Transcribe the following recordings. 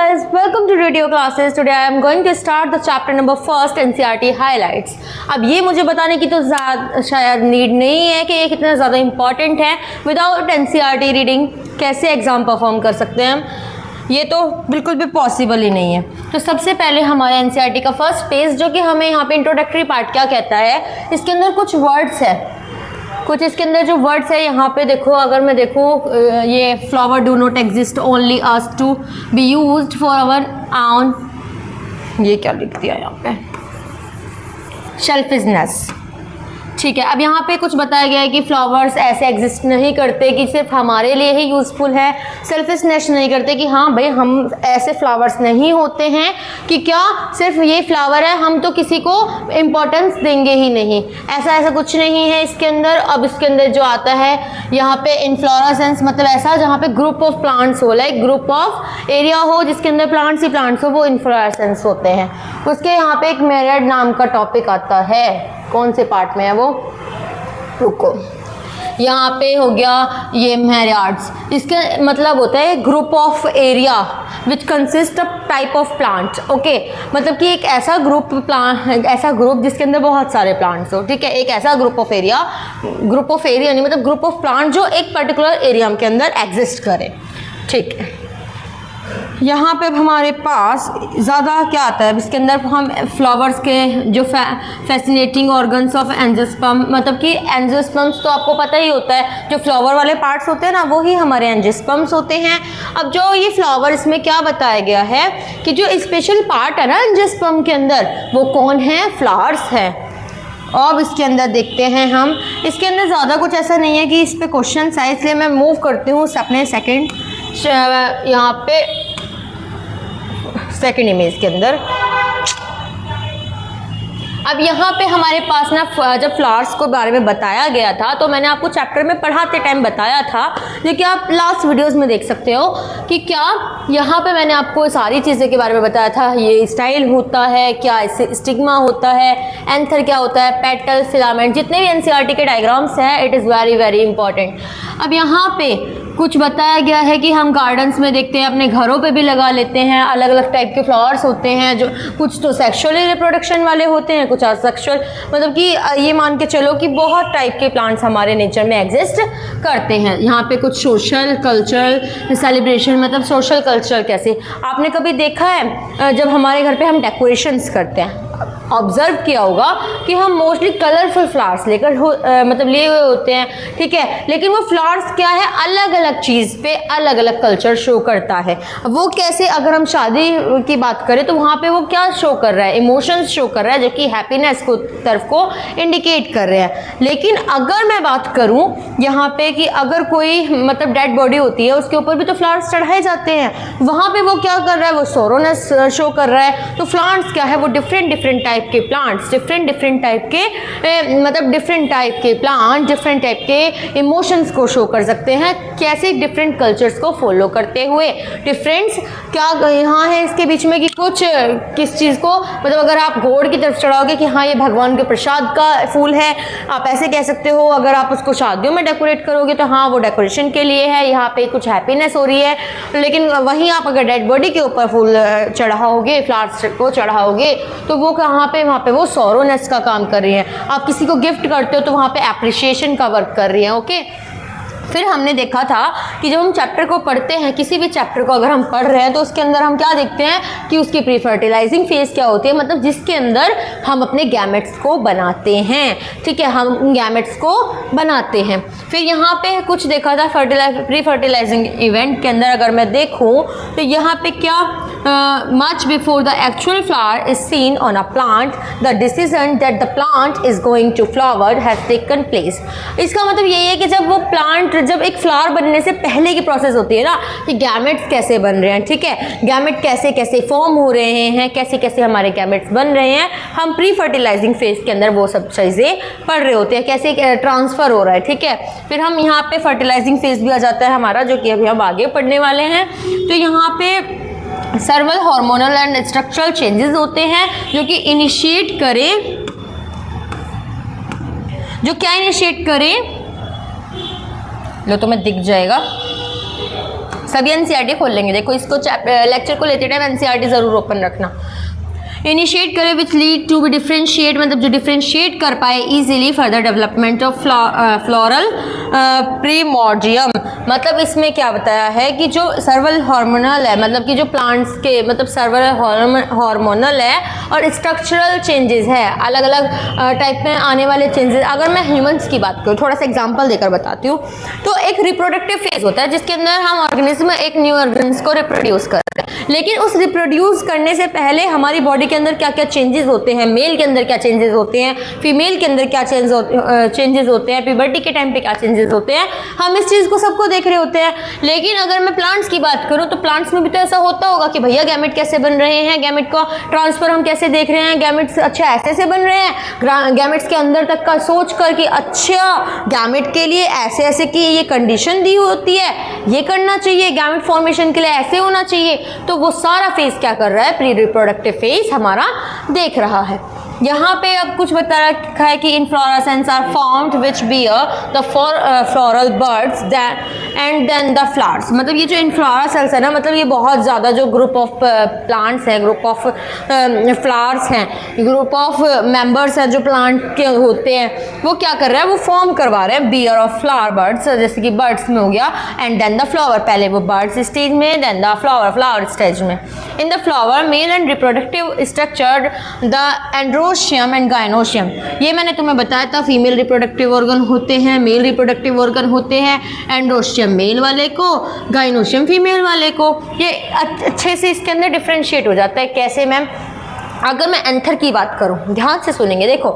guys, welcome to radio classes. Today I am going to start the chapter number first NCERT highlights. अब ये मुझे बताने की तो शायद नीड नहीं है कि ये कितना ज़्यादा इम्पॉर्टेंट है. विदाउट NCERT रीडिंग कैसे एग्ज़ाम परफॉर्म कर सकते हैं हम, ये तो बिल्कुल भी पॉसिबल ही नहीं है. तो सबसे पहले हमारे NCERT का फर्स्ट पेज जो कि हमें यहाँ पे इंट्रोडक्टरी पार्ट क्या कहता है, इसके अंदर कुछ वर्ड्स है. कुछ इसके अंदर जो वर्ड्स है यहाँ पे देखो, अगर मैं देखूँ ये flower do not exist only us to be used for our own, ये क्या लिख दिया यहाँ पे, शेल्फिशनेस. ठीक है, अब यहाँ पे कुछ बताया गया है कि फ्लावर्स ऐसे एग्जिस्ट नहीं करते कि सिर्फ हमारे लिए ही यूज़फुल है. सेल्फिशनेस नहीं करते कि हाँ भाई हम ऐसे फ्लावर्स नहीं होते हैं कि क्या सिर्फ ये फ्लावर है हम तो किसी को इम्पोर्टेंस देंगे ही नहीं. ऐसा कुछ नहीं है इसके अंदर. अब इसके अंदर जो आता है यहाँ पे इनफ्लोरेसेंस, मतलब ऐसा जहाँ पे ग्रुप ऑफ प्लांट्स हो, लाइक ग्रुप ऑफ एरिया हो जिसके अंदर प्लांट्स ही प्लांट्स हो, वो इनफ्लोरेसेंस होते हैं. उसके यहाँ पे एक मेरिड नाम का टॉपिक आता है. कौन से पार्ट में है वो, रुको, यहाँ पे हो गया ये मैरियार्ड्स. इसका मतलब होता है group of area which consist of type of plants. Okay, मतलब कि एक ऐसा ग्रुप जिसके अंदर बहुत सारे प्लांट्स हो. ठीक है, एक ऐसा ग्रुप ऑफ एरिया नहीं, मतलब ग्रुप ऑफ प्लांट जो एक पर्टिकुलर एरिया के अंदर एग्जिस्ट करे. ठीक है, यहाँ पे हमारे पास ज़्यादा क्या आता है, इसके अंदर हम फ्लावर्स के जो फैसिनेटिंग ऑर्गन्स ऑफ एंजियोस्पर्म, मतलब कि एंजियोस्पर्म्स तो आपको पता ही होता है, जो फ्लावर वाले पार्ट्स होते हैं ना वो ही हमारे एंजियोस्पर्म्स होते हैं. अब जो ये फ्लावर, इसमें क्या बताया गया है कि जो स्पेशल पार्ट है ना एंजियोस्पर्म के अंदर, वो कौन है, फ्लावर्स है. अब इसके अंदर देखते हैं हम, इसके अंदर ज़्यादा कुछ ऐसा नहीं है कि इस पर क्वेश्चन है, इसलिए मैं मूव करती हूँ अपने यहाँ पे सेकेंड इमेज के अंदर. अब यहाँ पे हमारे पास ना जब फ्लावर्स को बारे में बताया गया था तो मैंने आपको चैप्टर में पढ़ाते टाइम बताया था, जो कि आप लास्ट वीडियोस में देख सकते हो कि क्या यहाँ पे मैंने आपको सारी चीज़ें के बारे में बताया था. ये स्टाइल होता है क्या, इससे स्टिग्मा होता है, एंथर क्या होता है, पेटल, फिलामेंट, जितने भी NCERT के डायग्राम्स हैं, it is very very important. अब यहाँ पे कुछ बताया गया है कि हम गार्डन्स में देखते हैं, अपने घरों पे भी लगा लेते हैं. अलग अलग टाइप के फ्लावर्स होते हैं, जो कुछ तो सेक्सुअली रिप्रोडक्शन वाले होते हैं, कुछ असेक्सुअल, मतलब कि ये मान के चलो कि बहुत टाइप के प्लांट्स हमारे नेचर में एग्जिस्ट करते हैं. यहाँ पे कुछ सोशल कल्चर सेलिब्रेशन, मतलब सोशल कल्चर कैसे, आपने कभी देखा है जब हमारे घर पे हम डेकोरेशंस करते हैं, ऑब्जर्व किया होगा कि हम मोस्टली कलरफुल फ्लावर्स लेकर मतलब लिए हुए होते हैं. ठीक है, लेकिन वो फ्लावर्स क्या है, अलग अलग चीज़ पे अलग अलग कल्चर शो करता है. वो कैसे, अगर हम शादी की बात करें तो वहाँ पे वो क्या शो कर रहा है, इमोशंस शो कर रहा है, जो कि हैप्पीनेस को तरफ को इंडिकेट कर रहे हैं. लेकिन अगर मैं बात करूँ यहाँ पे कि अगर कोई मतलब डेड बॉडी होती है उसके ऊपर भी तो फ्लावर्स चढ़ाए जाते हैं, वहाँ पे वो क्या कर रहा है, वो सोरोनेस शो कर रहा है. तो फ्लावर्स क्या है, वो डिफरेंट टाइप के प्लांट्स, डिफरेंट टाइप के मतलब डिफरेंट टाइप के प्लांट डिफरेंट टाइप के इमोशंस को शो कर सकते हैं. कैसे, डिफरेंट कल्चर्स को फॉलो करते हुए. डिफरेंस क्या यहाँ है इसके बीच में कि कुछ किस चीज़ को, मतलब अगर आप गॉड की तरफ चढ़ाओगे कि हाँ ये भगवान के प्रसाद का फूल है, आप ऐसे कह सकते हो. अगर आप उसको शादियों में डेकोरेट करोगे तो हाँ वो डेकोरेशन के लिए है, यहाँ पे कुछ हैप्पीनेस हो रही है. लेकिन वहीं आप अगर डेड बॉडी के ऊपर फूल चढ़ाओगे, फ्लावर्स को चढ़ाओगे, तो वो वहाँ पे वो सोरोनेस का काम कर रही है. आप किसी को गिफ्ट करते हो तो वहाँ पे एप्रिसिएशन का वर्क कर रही है. ओके, फिर हमने देखा था कि जब हम चैप्टर को पढ़ते हैं, किसी भी चैप्टर को अगर हम पढ़ रहे हैं तो उसके अंदर हम क्या देखते हैं कि उसकी प्री फर्टिलाइजिंग फेज क्या होती है, मतलब जिसके अंदर हम अपने गैमेट्स को बनाते हैं. ठीक है, हम गैमेट्स को बनाते हैं. फिर यहाँ पे कुछ देखा था प्री फर्टिलाइजिंग इवेंट के अंदर, अगर मैं देखूँ तो यहाँ पे क्या, much before the actual flower is seen on a plant, the decision that the plant is going to flower has taken place. इसका मतलब यही है कि जब वो प्लांट, जब एक फ्लावर बनने से पहले की प्रोसेस होती है ना, कि गैमेट्स कैसे बन रहे हैं. ठीक है, गैमेट कैसे कैसे फॉर्म हो रहे हैं, कैसे कैसे हमारे गैमेट्स बन रहे हैं, हम प्री फर्टिलाइजिंग फेज के अंदर वो सब चीज़ें पढ़ रहे होते हैं, कैसे ट्रांसफ़र हो रहा है. ठीक है, फिर हम यहाँ पे फर्टिलाइजिंग फेज भी आ जाता है हमारा, जो कि अभी हम आगे पढ़ने वाले हैं. तो यहाँ पे सर्वल हार्मोनल एंड स्ट्रक्चरल चेंजेस होते हैं जो कि इनिशिएट करें, जो क्या इनिशिएट करें, लो तो मैं दिख जाएगा, सभी एनसीईआरटी खोल लेंगे। देखो इसको लेक्चर को लेते टाइम एनसीईआरटी जरूर ओपन रखना। इनिशिएट करे which lead to be differentiate, मतलब जो डिफ्रेंशिएट कर पाए easily further development of floral primordium. मतलब इसमें क्या बताया है कि जो सर्वल हार्मोनल है, मतलब कि जो प्लांट्स के मतलब सर्वल हार्मोनल है और स्ट्रक्चरल चेंजेस है, अलग अलग टाइप में आने वाले चेंजेस। अगर मैं ह्यूमंस की बात करूँ, थोड़ा सा एग्जांपल देकर बताती हूँ, तो एक रिप्रोडक्टिव फेज होता है जिसके अंदर हम ऑर्गेनिज्म एक न्यू ऑर्गेनिज्म को रिप्रोड्यूस करते हैं, लेकिन उस रिप्रोड्यूस करने से पहले हमारी बॉडी के अंदर क्या क्या चेंजेस होते हैं, मेल के अंदर क्या चेंजेस होते हैं, फीमेल के अंदर क्या चेंजेस होते हैं, प्यूबर्टी के टाइम पे क्या चेंजेस होते हैं, हम इस चीज़ को सबको देख रहे होते हैं। लेकिन अगर मैं प्लांट्स की बात करूँ तो प्लांट्स में भी तो ऐसा होता होगा कि भैया गैमेट कैसे बन रहे हैं, गैमेट का ट्रांसफर हम कैसे देख रहे हैं, गैमेट्स अच्छा ऐसे से बन रहे हैं, गैमेट्स के अंदर तक का सोच कर कि अच्छा गैमेट के लिए ऐसे ऐसे की ये कंडीशन दी होती है, ये करना चाहिए, गैमेट फॉर्मेशन के लिए ऐसे होना चाहिए। तो वो सारा फेज क्या कर रहा है, प्री रिप्रोडक्टिव फेज हमारा देख रहा है। यहाँ पे अब कुछ बता रखा है कि inflorescence are formed which bear the floral buds and then the flowers. मतलब ये जो इनफ्लोरेसेंस है ना, मतलब ये बहुत ज़्यादा जो ग्रुप ऑफ प्लांट्स हैं, ग्रुप ऑफ फ्लावर्स हैं, ग्रुप ऑफ मेंबर्स हैं जो प्लांट के होते हैं, वो क्या कर रहे हैं, वो फॉर्म करवा रहे हैं बियर ऑफ फ्लावर बर्ड्स, जैसे कि बर्ड्स में हो गया, एंड देन द फ्लावर, पहले वो बर्ड्स स्टेज में, देन द फ्लावर स्टेज में। In the flower male and reproductive structure the androecium and gynoecium. ये मैंने तुम्हें बताया था, फीमेल रिप्रोडक्टिव ऑर्गन होते हैं, मेल रिप्रोडक्टिव ऑर्गन होते हैं, एंड्रोशियम मेल वाले को, गाइनोशियम फीमेल वाले को। ये अच्छे से इसके अंदर डिफ्रेंशिएट हो जाता है। कैसे मैम? अगर मैं एंथर की बात करूं, ध्यान से सुनेंगे, देखो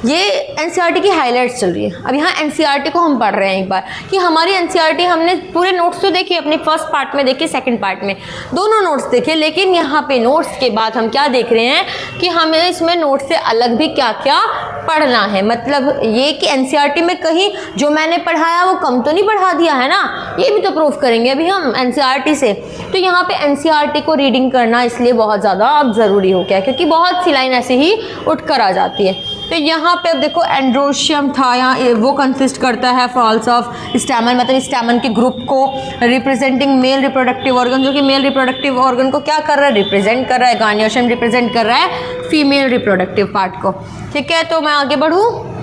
ये एनसीईआरटी की हाइलाइट्स चल रही है। अब यहाँ एनसीईआरटी को हम पढ़ रहे हैं एक बार कि हमारी एनसीईआरटी हमने पूरे नोट्स तो देखे, अपने फर्स्ट पार्ट में देखे, सेकंड पार्ट में दोनों नोट्स देखे, लेकिन यहाँ पे नोट्स के बाद हम क्या देख रहे हैं कि हमें इसमें नोट्स से अलग भी क्या क्या पढ़ना है। मतलब ये कि एनसीईआरटी में कहीं जो मैंने पढ़ाया वो कम तो नहीं पढ़ा दिया है ना, ये भी तो प्रूफ करेंगे अभी हम एनसीईआरटी से। तो यहाँ पे एनसीईआरटी को रीडिंग करना इसलिए बहुत ज़्यादा अब ज़रूरी हो गया, क्योंकि बहुत सी लाइन ऐसे ही उठकर आ जाती है। तो यहाँ पे अब देखो एंड्रोशियम था, यहाँ वो कंसिस्ट करता है फॉल्स ऑफ स्टैमन, मतलब स्टैमन के ग्रुप को, रिप्रेजेंटिंग मेल रिप्रोडक्टिव ऑर्गन, जो कि मेल रिप्रोडक्टिव ऑर्गन को क्या कर रहा है, रिप्रेजेंट कर रहा है। गाइनोशियम रिप्रेजेंट कर रहा है फीमेल रिप्रोडक्टिव पार्ट को। ठीक है, तो मैं आगे बढ़ूँ।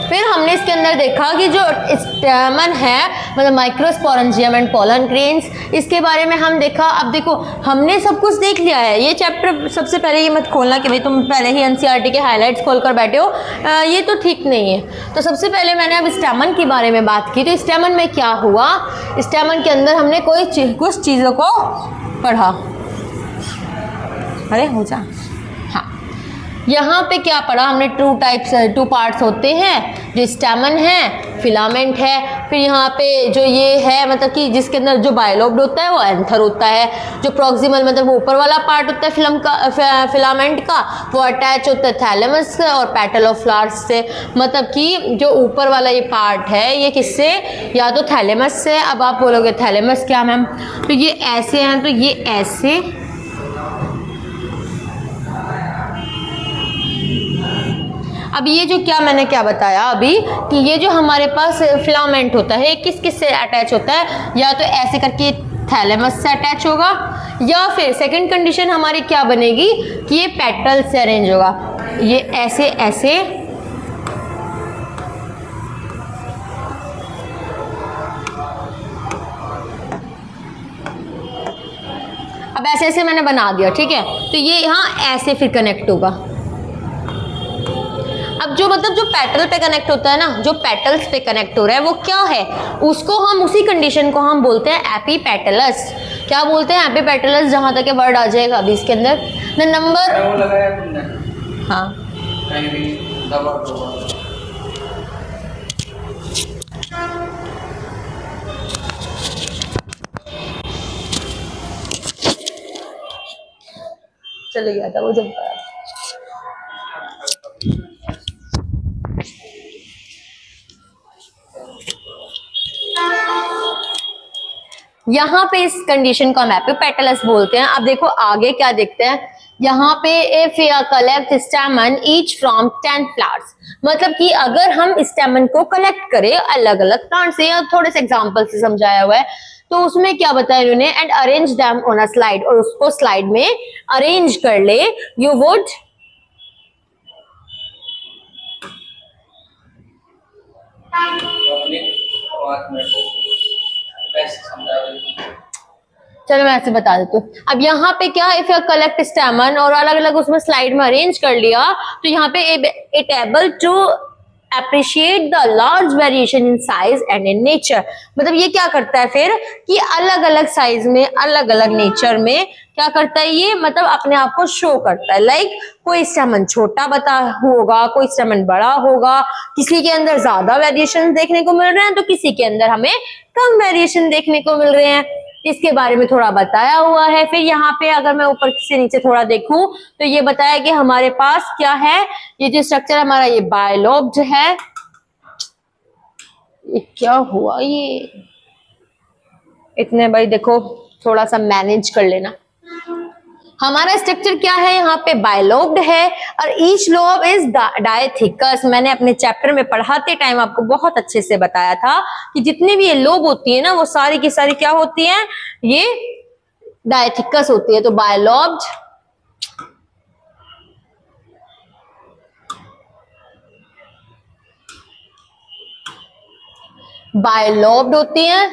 फिर हमने इसके अंदर देखा कि जो स्टैमन है, मतलब माइक्रोस्पोरेंजियम एंड पोलन ग्रेन्स, इसके बारे में हम देखा। अब देखो हमने सब कुछ देख लिया है, ये चैप्टर सबसे पहले ये मत खोलना कि भाई तुम पहले ही एनसीईआरटी के हाइलाइट्स खोलकर बैठे हो, ये तो ठीक नहीं है। तो सबसे पहले मैंने अब स्टैमन के बारे में बात की। तो स्टैमन में क्या हुआ, स्टैमन के अंदर हमने कुछ चीज़ों को पढ़ा। अरे हो जा, यहाँ पे क्या पढ़ा हमने, टू पार्ट्स होते हैं, जो स्टैमन है, फिलामेंट है, फिर यहाँ पे जो ये है मतलब कि जिसके अंदर जो बायलोब्ड होता है वो एंथर होता है, जो प्रॉक्सिमल मतलब वो ऊपर वाला पार्ट होता है फिलामेंट का, वो अटैच होता है थैलेमस और पेटल ऑफ फ्लावर्स से। मतलब कि जो ऊपर वाला ये पार्ट है ये किससे, या तो थैलेमस से। अब आप बोलोगे थैलेमस क्या मैम, तो ये ऐसे हैं, तो ये ऐसे, अब ये जो क्या मैंने क्या बताया अभी कि ये जो हमारे पास फिलामेंट होता है किस किस से अटैच होता है, या तो ऐसे करके थैलेमस से अटैच होगा, या फिर सेकंड कंडीशन हमारी क्या बनेगी कि ये पेटल से अरेंज होगा, ये ऐसे ऐसे, अब ऐसे ऐसे मैंने बना दिया। ठीक है, तो ये यहाँ ऐसे फिर कनेक्ट होगा। अब जो मतलब जो पेटल पे कनेक्ट होता है ना, जो पेटल्स पे कनेक्ट हो रहा है वो क्या है, उसको हम उसी कंडीशन को हम बोलते हैं एपीपेटलस। क्या बोलते हैं, एपीपेटलस, जहां तक वर्ड आ जाएगा अभी इसके अंदर। द नंबर, हाँ चले गया था वो जब यहाँ पे इस कंडीशन को हम एपीपेटलस बोलते हैं। अब देखो आगे क्या देखते हैं यहाँ पे if you collect स्टेमन each from 10 flowers, मतलब कि अगर हम स्टेमन को कलेक्ट करें अलग अलग प्लांट से, या थोड़े से एग्जांपल से समझाया हुआ है, तो उसमें क्या बताया इन्होंने, and arrange them on a slide, और उसको स्लाइड में अरेंज कर ले, यू वुड चलो मैं ऐसे बता देती हूँ। अब यहाँ पे क्या, इफ यू कलेक्ट स्टेमन और अलग अलग उसमें स्लाइड में अरेंज कर लिया, तो यहाँ पे it able to appreciate the large variation in size and in nature, मतलब ये क्या करता है फिर कि अलग अलग साइज में अलग अलग नेचर में क्या करता है ये, मतलब अपने आप को शो करता है। लाइक कोई स्टेमन छोटा बता होगा, कोई स्टेमन बड़ा होगा, किसी के अंदर ज्यादा वेरिएशन देखने को मिल रहे हैं तो किसी के अंदर हमें कम वेरिएशन देखने को मिल रहे हैं, इसके बारे में थोड़ा बताया हुआ है। फिर यहाँ पे अगर मैं ऊपर से नीचे थोड़ा देखूं तो ये बताया कि हमारे पास क्या है, ये जो स्ट्रक्चर हमारा ये बायलॉब्ड है। ये क्या हुआ, ये इतने भाई देखो थोड़ा सा मैनेज कर लेना। हमारा स्ट्रक्चर क्या है, यहाँ पे बायलॉब्ड है और ईच लोब इज डायथिकस। मैंने अपने चैप्टर में पढ़ाते टाइम आपको बहुत अच्छे से बताया था कि जितनी भी ये लोब होती है ना वो सारी की सारी क्या होती है, ये डायथिकस होती है। तो बायलॉब्ड, बायलॉब्ड होती है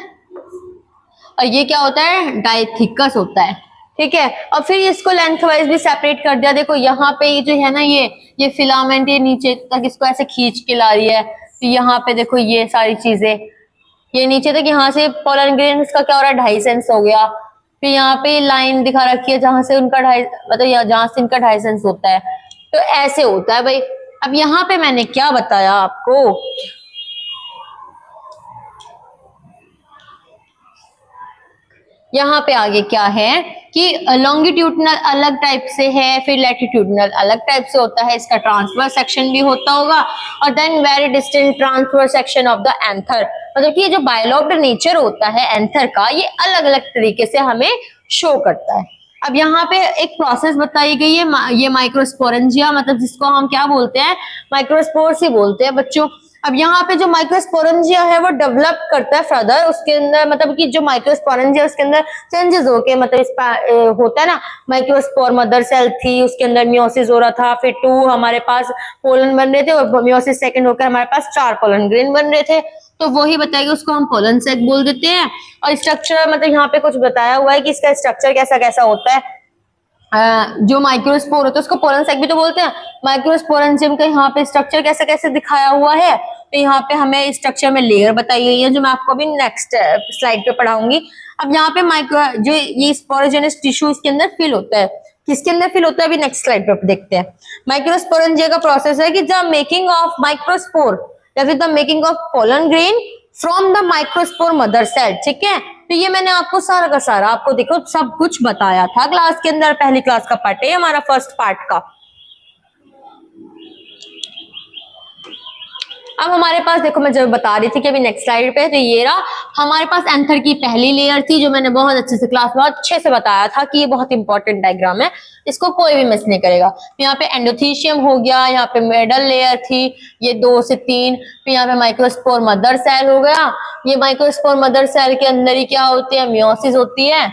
और ये क्या होता है, डायथिकस होता है। ठीक है, और फिर इसको लेंथ वाइज भी सेपरेट कर दिया। देखो यहाँ पे ये जो है ना, ये फिलामेंट ये नीचे तक इसको ऐसे खींच के ला रही है। तो यहाँ पे देखो ये सारी चीजें ये नीचे तक, यहाँ से पोलन ग्रेन का क्या हो रहा है, 2.5 सेंस हो गया। फिर यहाँ पे लाइन दिखा रखी है जहां से उनका 2.5, मतलब जहां से इनका 2.5 सेंस होता है। तो ऐसे होता है भाई। अब यहाँ पे मैंने क्या बताया आपको, यहाँ पे आगे क्या है कि लॉन्गिट्यूडनल अलग टाइप से है, फिर लैटिट्यूडनल अलग टाइप से होता है, इसका ट्रांसवर्स सेक्शन भी होता होगा, और then very distinct transverse section of the anther. मतलब कि ये जो बायलॉब्ड नेचर होता है एंथर का, ये अलग अलग तरीके से हमें शो करता है। अब यहाँ पे एक प्रोसेस बताई गई है, ये माइक्रोस्पोरेंजिया, मतलब जिसको हम क्या बोलते हैं, माइक्रोस्पोर्स ही बोलते हैं बच्चों। अब यहाँ पे जो माइक्रोस्पोरेंजिया है वो डेवलप करता है फर्दर, उसके अंदर मतलब कि जो माइक्रोस्पोरेंजिया उसके अंदर चेंजेस होके, मतलब इस होता है ना, माइक्रोस्पोर मदर सेल थी, उसके अंदर मियोसिस हो रहा था, फिर 2 हमारे पास पोलन बन रहे थे, और मियोसिस सेकंड होकर हमारे पास 4 पोलन ग्रेन बन रहे थे। तो वही बताएगा, उसको हम पोलन सेक बोल देते हैं। और स्ट्रक्चर मतलब यहाँ पे कुछ बताया हुआ है कि इसका स्ट्रक्चर कैसा कैसा होता है। जो माइक्रोस्पोर होता है उसको पोलन सेक भी तो बोलते हैं। माइक्रोस्पोरेंजियम का यहाँ पे स्ट्रक्चर कैसे कैसे दिखाया हुआ है, तो यहाँ पे हमें स्ट्रक्चर में लेयर बताई गई है जो मैं आपको अभी नेक्स्ट स्लाइड पे पढ़ाऊंगी। अब यहाँ पे माइक्रो जो ये स्पोरोजेनस टिश्यू इसके अंदर फिल होता है, किसके अंदर फिल होता है अभी नेक्स्ट स्लाइड पे देखते हैं। माइक्रोस्पोरेंजिया का प्रोसेस है कि द मेकिंग ऑफ माइक्रोस्पोर या फिर the making of pollen grain from the microspore mother cell. ठीक है, तो ये मैंने आपको सारा का सारा आपको देखो सब कुछ बताया था क्लास के अंदर, पहली क्लास का पार्ट है हमारा, फर्स्ट पार्ट का। अब हमारे पास देखो, मैं जब बता रही थी कि अभी नेक्स्ट स्लाइड पे, तो ये रहा हमारे पास एंथर की पहली लेयर थी जो मैंने बहुत अच्छे से क्लास में अच्छे से बताया था कि ये बहुत इंपॉर्टेंट डायग्राम है, इसको कोई भी मिस नहीं करेगा। यहाँ पे एंडोथीशियम हो गया, यहाँ पे मिडल लेयर थी ये 2 से 3, फिर यहाँ पे माइक्रोस्पोर मदर सेल हो गया। ये माइक्रोस्पोर मदर सेल के अंदर ही क्या होती है, मियोसिस होती है,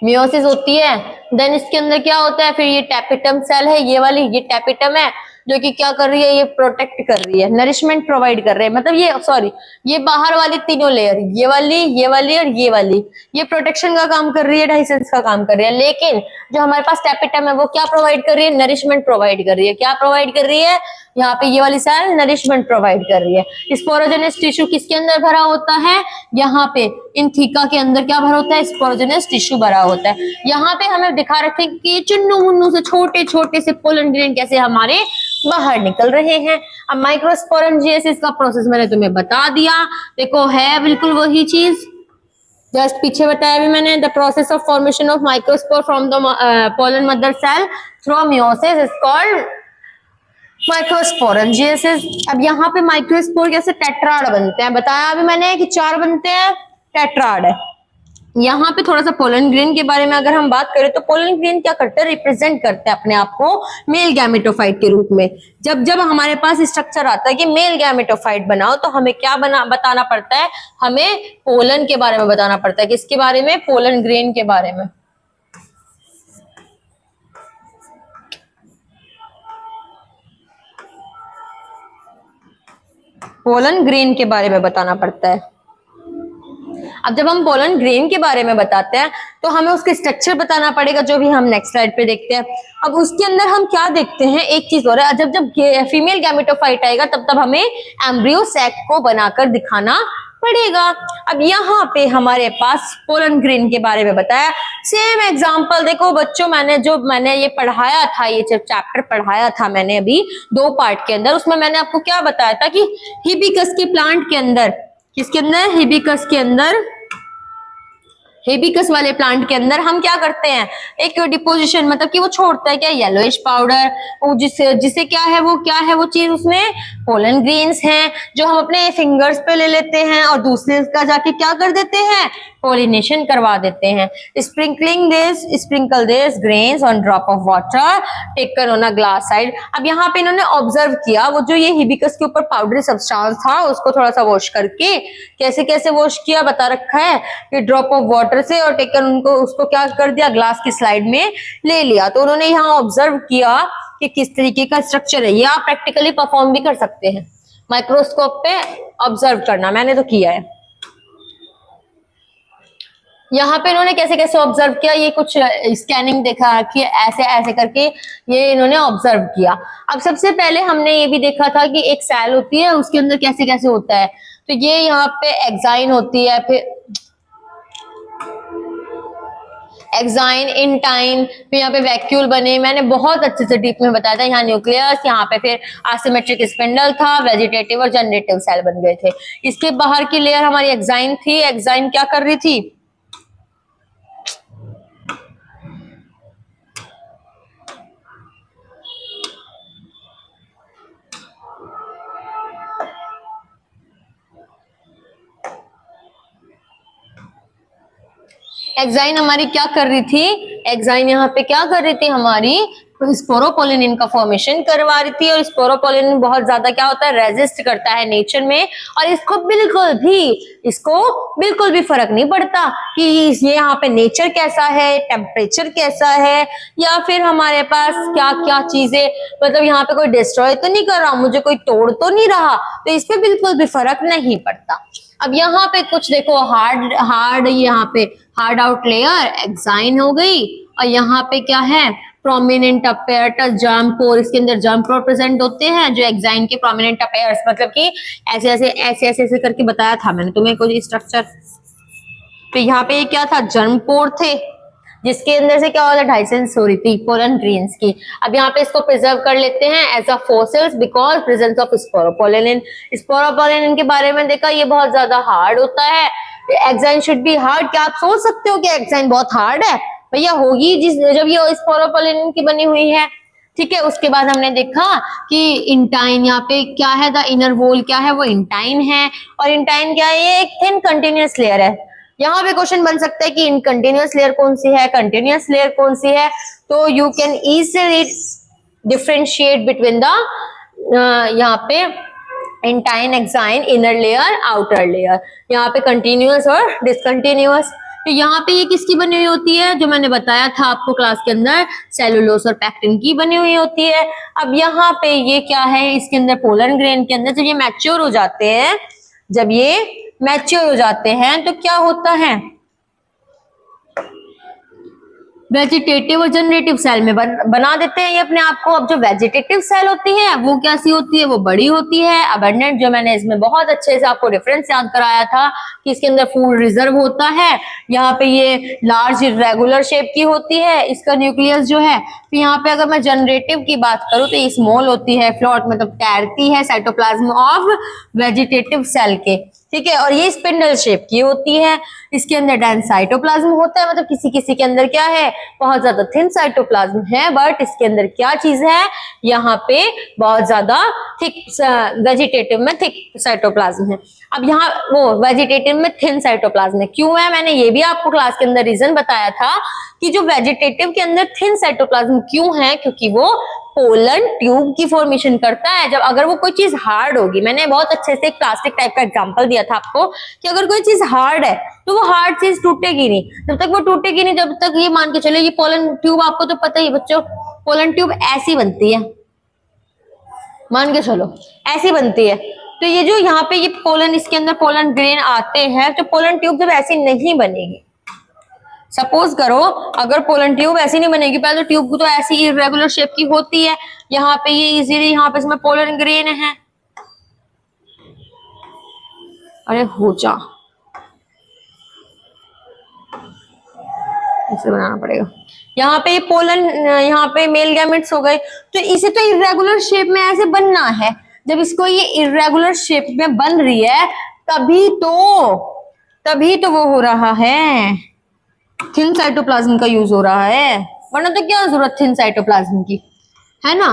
मियोसिस होती है। देन इसके अंदर क्या होता है, फिर ये टैपिटम सेल है, ये वाली ये टैपिटम है जो कि क्या कर रही है, ये प्रोटेक्ट कर रही है, नरिशमेंट प्रोवाइड कर रहे हैं, मतलब ये सॉरी ये बाहर वाली तीनों लेयर, ये वाली और ये वाली, ये प्रोटेक्शन का काम कर रही है, 2.5 सेंस का काम कर रही है। लेकिन जो हमारे पास टैपिटम है वो क्या प्रोवाइड कर रही है, नरिशमेंट प्रोवाइड कर रही है। क्या प्रोवाइड कर रही है, यहाँ पे ये वाली सेल नरिशमेंट प्रोवाइड कर रही है। स्पोरोजेनस टिश्यू किसके अंदर भरा होता है, यहाँ पे इन थीका के अंदर क्या भरा होता है, स्पोरोजेनस टिश्यू भरा होता है। यहाँ पे हमें दिखा रखे कि चुन्नू मुन्नू से छोटे छोटे से पोलन ग्रेन कैसे हमारे बाहर निकल रहे हैं। अब माइक्रोस्पोरेंजियसिस का प्रोसेस मैंने तुम्हें बता दिया, देखो है बिल्कुल वही चीज जस्ट पीछे बताया भी मैंने। The process of formation of microspore from the pollen mother cell through meiosis is called microsporogenesis. अब यहाँ पे माइक्रोस्पोर कैसे टेट्राड बनते हैं, बताया अभी मैंने कि 4 बनते हैं, टेट्राड है। यहाँ पे थोड़ा सा पोलन ग्रेन के बारे में अगर हम बात करें तो पोलन ग्रेन क्या करते हैं, रिप्रेजेंट करते हैं अपने आप को मेल गैमेटोफाइट के रूप में। जब जब हमारे पास स्ट्रक्चर आता है कि मेल गैमेटोफाइट बनाओ तो हमें क्या बताना पड़ता है, हमें पोलन के बारे में बताना पड़ता है। किसके बारे में? पोलन ग्रेन के बारे में। पोलन ग्रेन के बारे में बताना पड़ता है। अब जब हम पोलन ग्रेन के बारे में बताते हैं तो हमें उसके स्ट्रक्चर बताना पड़ेगा, जो भी हम नेक्स्ट स्लाइड पे देखते हैं। अब उसके अंदर हम क्या देखते हैं, एक चीज और है, जब जब फीमेल गैमेटोफाइट आएगा तब तब हमें एम्ब्रियो सैक को बनाकर दिखाना पड़ेगा। अब यहाँ पे हमारे पास पोलन ग्रेन के बारे में बताया। सेम एग्जांपल देखो बच्चों, मैंने ये पढ़ाया था, ये चैप्टर पढ़ाया था मैंने अभी 2 पार्ट के अंदर। उसमें मैंने आपको क्या बताया था कि हिबिस्कस के प्लांट के अंदर, किसके अंदर? हिबिस्कस के अंदर, हिबिस्कस वाले प्लांट के अंदर हम क्या करते हैं, एक डिपोजिशन, मतलब कि वो छोड़ता है क्या, येलोइश पाउडर, जिसे क्या है वो चीज, उसमें पोलन ग्रेन्स हैं जो हम अपने फिंगर्स पे ले लेते हैं और दूसरे का जाके क्या कर देते हैं, पोलिनेशन करवा देते हैं। Sprinkle this grains on drop of water taken on a glass side. अब यहाँ पे इन्होंने ऑब्जर्व किया वो जो ये हिबिस्कस के ऊपर पाउडरी सब्सटेंस था उसको थोड़ा सा वॉश करके, कैसे कैसे वॉश किया बता रखा है कि ड्रॉप ऑफ वाटर से, और टेकन उसको क्या कर दिया, ग्लास की स्लाइड में ले लिया। तो उन्होंने यहाँ ऑब्जर्व किया कि किस तरीके का स्ट्रक्चर है। ये आप प्रैक्टिकली परफॉर्म भी कर सकते हैं, माइक्रोस्कोप पे ऑब्जर्व करना, मैंने तो किया है। यहाँ पे इन्होंने कैसे कैसे ऑब्जर्व किया, ये कुछ स्कैनिंग देखा रखी है, ऐसे ऐसे करके ये इन्होंने ऑब्जर्व किया। अब सबसे पहले हमने ये भी देखा था कि एक सेल होती है, उसके अंदर कैसे कैसे होता है। तो ये यहाँ पे एक्साइन होती है, फिर एक्साइन, इंटाइन, फिर यहाँ पे वैक्यूल बने, मैंने बहुत अच्छे से डीप में बताया था। यहाँ न्यूक्लियस, यहाँ पे फिर एसिमेट्रिक स्पिंडल था, वेजिटेटिव और जनरेटिव सेल बन गए थे। इसके बाहर की लेयर हमारी एक्साइन थी। एक्साइन क्या कर रही थी, एक्साइन हमारी क्या कर रही थी, एक्साइन यहाँ पे क्या कर रही थी हमारी, स्पोरोपोलिन का फॉर्मेशन करवा रही थी। और स्पोरोपोलिन बहुत ज्यादा क्या होता है, रेजिस्ट करता है नेचर में, और इसको बिल्कुल भी फर्क नहीं पड़ता कि ये यहाँ पे नेचर कैसा है, टेम्परेचर कैसा है, या फिर हमारे पास क्या क्या चीजें, मतलब यहाँ पे कोई डिस्ट्रॉय तो नहीं कर रहा, मुझे कोई तोड़ तो नहीं रहा, तो इस पे बिल्कुल भी फर्क नहीं पड़ता। अब यहाँ पे कुछ देखो, हार्ड यहाँ पे हार्ड आउट लेयर एक्साइन हो गई, और यहाँ पे क्या है, प्रोमिनेंट अपेयर्टस जर्म पोर, इसके अंदर जर्म पोर प्रेजेंट होते हैं जो एक्साइन के प्रोमिनेंट अपेयर्स, मतलब कि ऐसे ऐसे करके बताया था मैंने तुम्हें कोई स्ट्रक्चर। तो यहाँ पे क्या था, जर्म पोर थे जिसके अंदर से क्या होता है, डाइसेंस हो रही थी पोलन ग्रेन्स की। अब यहाँ पे इसको प्रिजर्व कर लेते हैं as a fossils because presence of sporopollenin. Sporopollenin के बारे में देखा, ये बहुत ज्यादा हार्ड होता है। Exine should be hard. क्या आप सोच सकते हो कि एक्साइन बहुत हार्ड है? भैया होगी जब ये स्पोरोपोलिन की बनी हुई है। ठीक है, उसके बाद हमने देखा कि इंटाइन, यहाँ पे क्या है, द इनर वॉल क्या है, वो इंटाइन है। और इंटाइन क्या है, ये एक थिन कंटिन्यूअस लेयर है। यहाँ पे क्वेश्चन बन सकता है कि इन कंटिन्यूअस लेयर कौन सी है, कंटिन्यूअस लेयर कौन सी है। तो you can easily differentiate between the यहाँ पे intine, exine, inner layer, outer layer, यहाँ पे कंटिन्यूअस और डिसकंटिन्यूअस। तो यहाँ पे ये किसकी बनी हुई होती है, जो मैंने बताया था आपको क्लास के अंदर, सेलुलोज और पैक्टिन की बनी हुई होती है। अब यहाँ पे ये क्या है, इसके अंदर पोलन ग्रेन के अंदर जब ये मैच्योर हो जाते हैं, जब ये मैच्योर हो जाते हैं तो क्या होता है, वेजिटेटिव और जनरेटिव सेल में बना देते हैं ये अपने आप को। अब जो वेजिटेटिव सेल होती है वो कैसी होती है, वो बड़ी होती है, अबंडेंट, जो मैंने इसमें बहुत अच्छे से आपको रेफरेंस याद कराया था कि इसके अंदर फूड रिजर्व होता है। यहाँ पे ये लार्ज रेगुलर शेप की होती है इसका न्यूक्लियस जो है। तो यहाँ पे अगर मैं जनरेटिव की बात करूँ तो ये स्मॉल होती है, फ्लॉट मतलब तैरती है साइटोप्लाज्म ऑफ वेजिटेटिव सेल के। ठीक है। और ये स्पिंडल शेप की होती है। इसके अंदर डेंस साइटोप्लाज्म होता है, मतलब किसी किसी के अंदर क्या है, बहुत ज्यादा थिन साइटोप्लाज्म है, बट इसके अंदर क्या चीज है, यहाँ पे बहुत ज्यादा थिक, वेजिटेटिव में थिक साइटोप्लाज्म है। अब यहाँ वो वेजिटेटिव में थिन साइटोप्लाज्म है, क्यों है, मैंने ये भी आपको क्लास के अंदर रीजन बताया था कि जो वेजिटेटिव के अंदर थिन साइटोप्लाज्म क्यों है, क्योंकि वो पोलन ट्यूब की फॉर्मेशन करता है। जब अगर वो कोई चीज हार्ड होगी, मैंने बहुत अच्छे से एक प्लास्टिक टाइप का एग्जांपल दिया था आपको कि अगर कोई चीज हार्ड है तो वो हार्ड चीज टूटेगी नहीं, जब तक वो टूटेगी नहीं, जब तक ये मान के चले, ये पोलन ट्यूब आपको तो पता ही बच्चों, पोलन ट्यूब ऐसी बनती है, मान के चलो ऐसी बनती है। तो ये जो यहाँ पे ये पोलन, इसके अंदर पोलन ग्रेन आते हैं, तो पोलन ट्यूब जब ऐसी नहीं बनेगी, सपोज करो अगर पोलन ट्यूब ऐसी नहीं बनेगी, पहले तो ट्यूब तो ऐसी इरेगुलर शेप की होती है, यहाँ पे ये इजीली यहाँ पे इसमें पोलन ग्रेन है, अरे हो जा, इसे बनाना पड़ेगा। यहाँ पे पोलन, यहाँ पे मेल गैमेट्स हो गए, तो इसे तो इरेगुलर शेप में ऐसे बनना है। जब इसको ये इरेगुलर शेप में बन रही है तभी तो वो हो रहा है, थिन साइटोप्लाज्म का यूज हो रहा है, वरना तो क्या जरूरत थिन साइटोप्लाज्म की, है ना।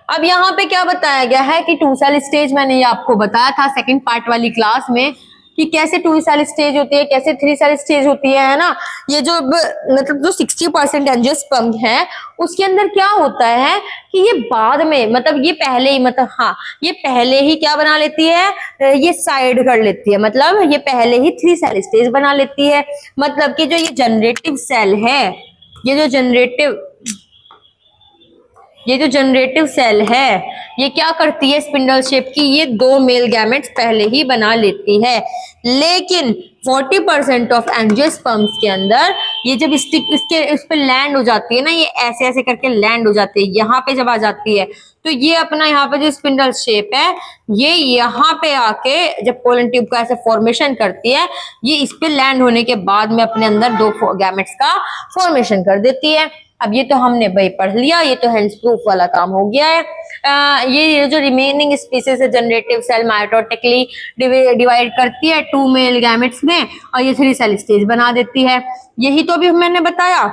अब यहाँ पे क्या बताया गया है कि 2 सेल स्टेज, मैंने ये आपको बताया था सेकंड पार्ट वाली क्लास में कि कैसे 2 सेल स्टेज होती है, कैसे 3 सेल स्टेज होती है ना। ये जो मतलब जो 60% एंजियोस्पर्म है उसके अंदर क्या होता है कि ये बाद में, मतलब ये पहले ही, मतलब हाँ, ये पहले ही क्या बना लेती है, ये साइड कर लेती है, मतलब ये पहले ही 3 सेल स्टेज बना लेती है। मतलब कि जो ये जनरेटिव सेल है, ये जो जनरेटिव सेल है, ये क्या करती है, स्पिंडल शेप की ये 2 मेल गैमेट्स पहले ही बना लेती है। लेकिन 40% ऑफ एंजियोस्पर्म्स के अंदर ये जब इस पे लैंड हो जाती है ना, ये ऐसे ऐसे करके लैंड हो जाती है, यहाँ पे जब आ जाती है तो ये अपना यहाँ पे जो स्पिंडल शेप है, ये यहाँ पे आके जब पोलन ट्यूब का ऐसे फॉर्मेशन करती है, ये इस पे लैंड होने के बाद में अपने अंदर 2 गैमेट्स का फॉर्मेशन कर देती है। अब ये तो हमने भाई पढ़ लिया, ये तो हेंस प्रूफ वाला काम हो गया है। ये जो रिमेनिंग स्पीसीज है जनरेटिव सेल माइटोटिकली डिवाइड करती है 2 मेल गैमेट्स में, और ये 3 सेल स्टेज बना देती है। यही तो अभी मैंने बताया।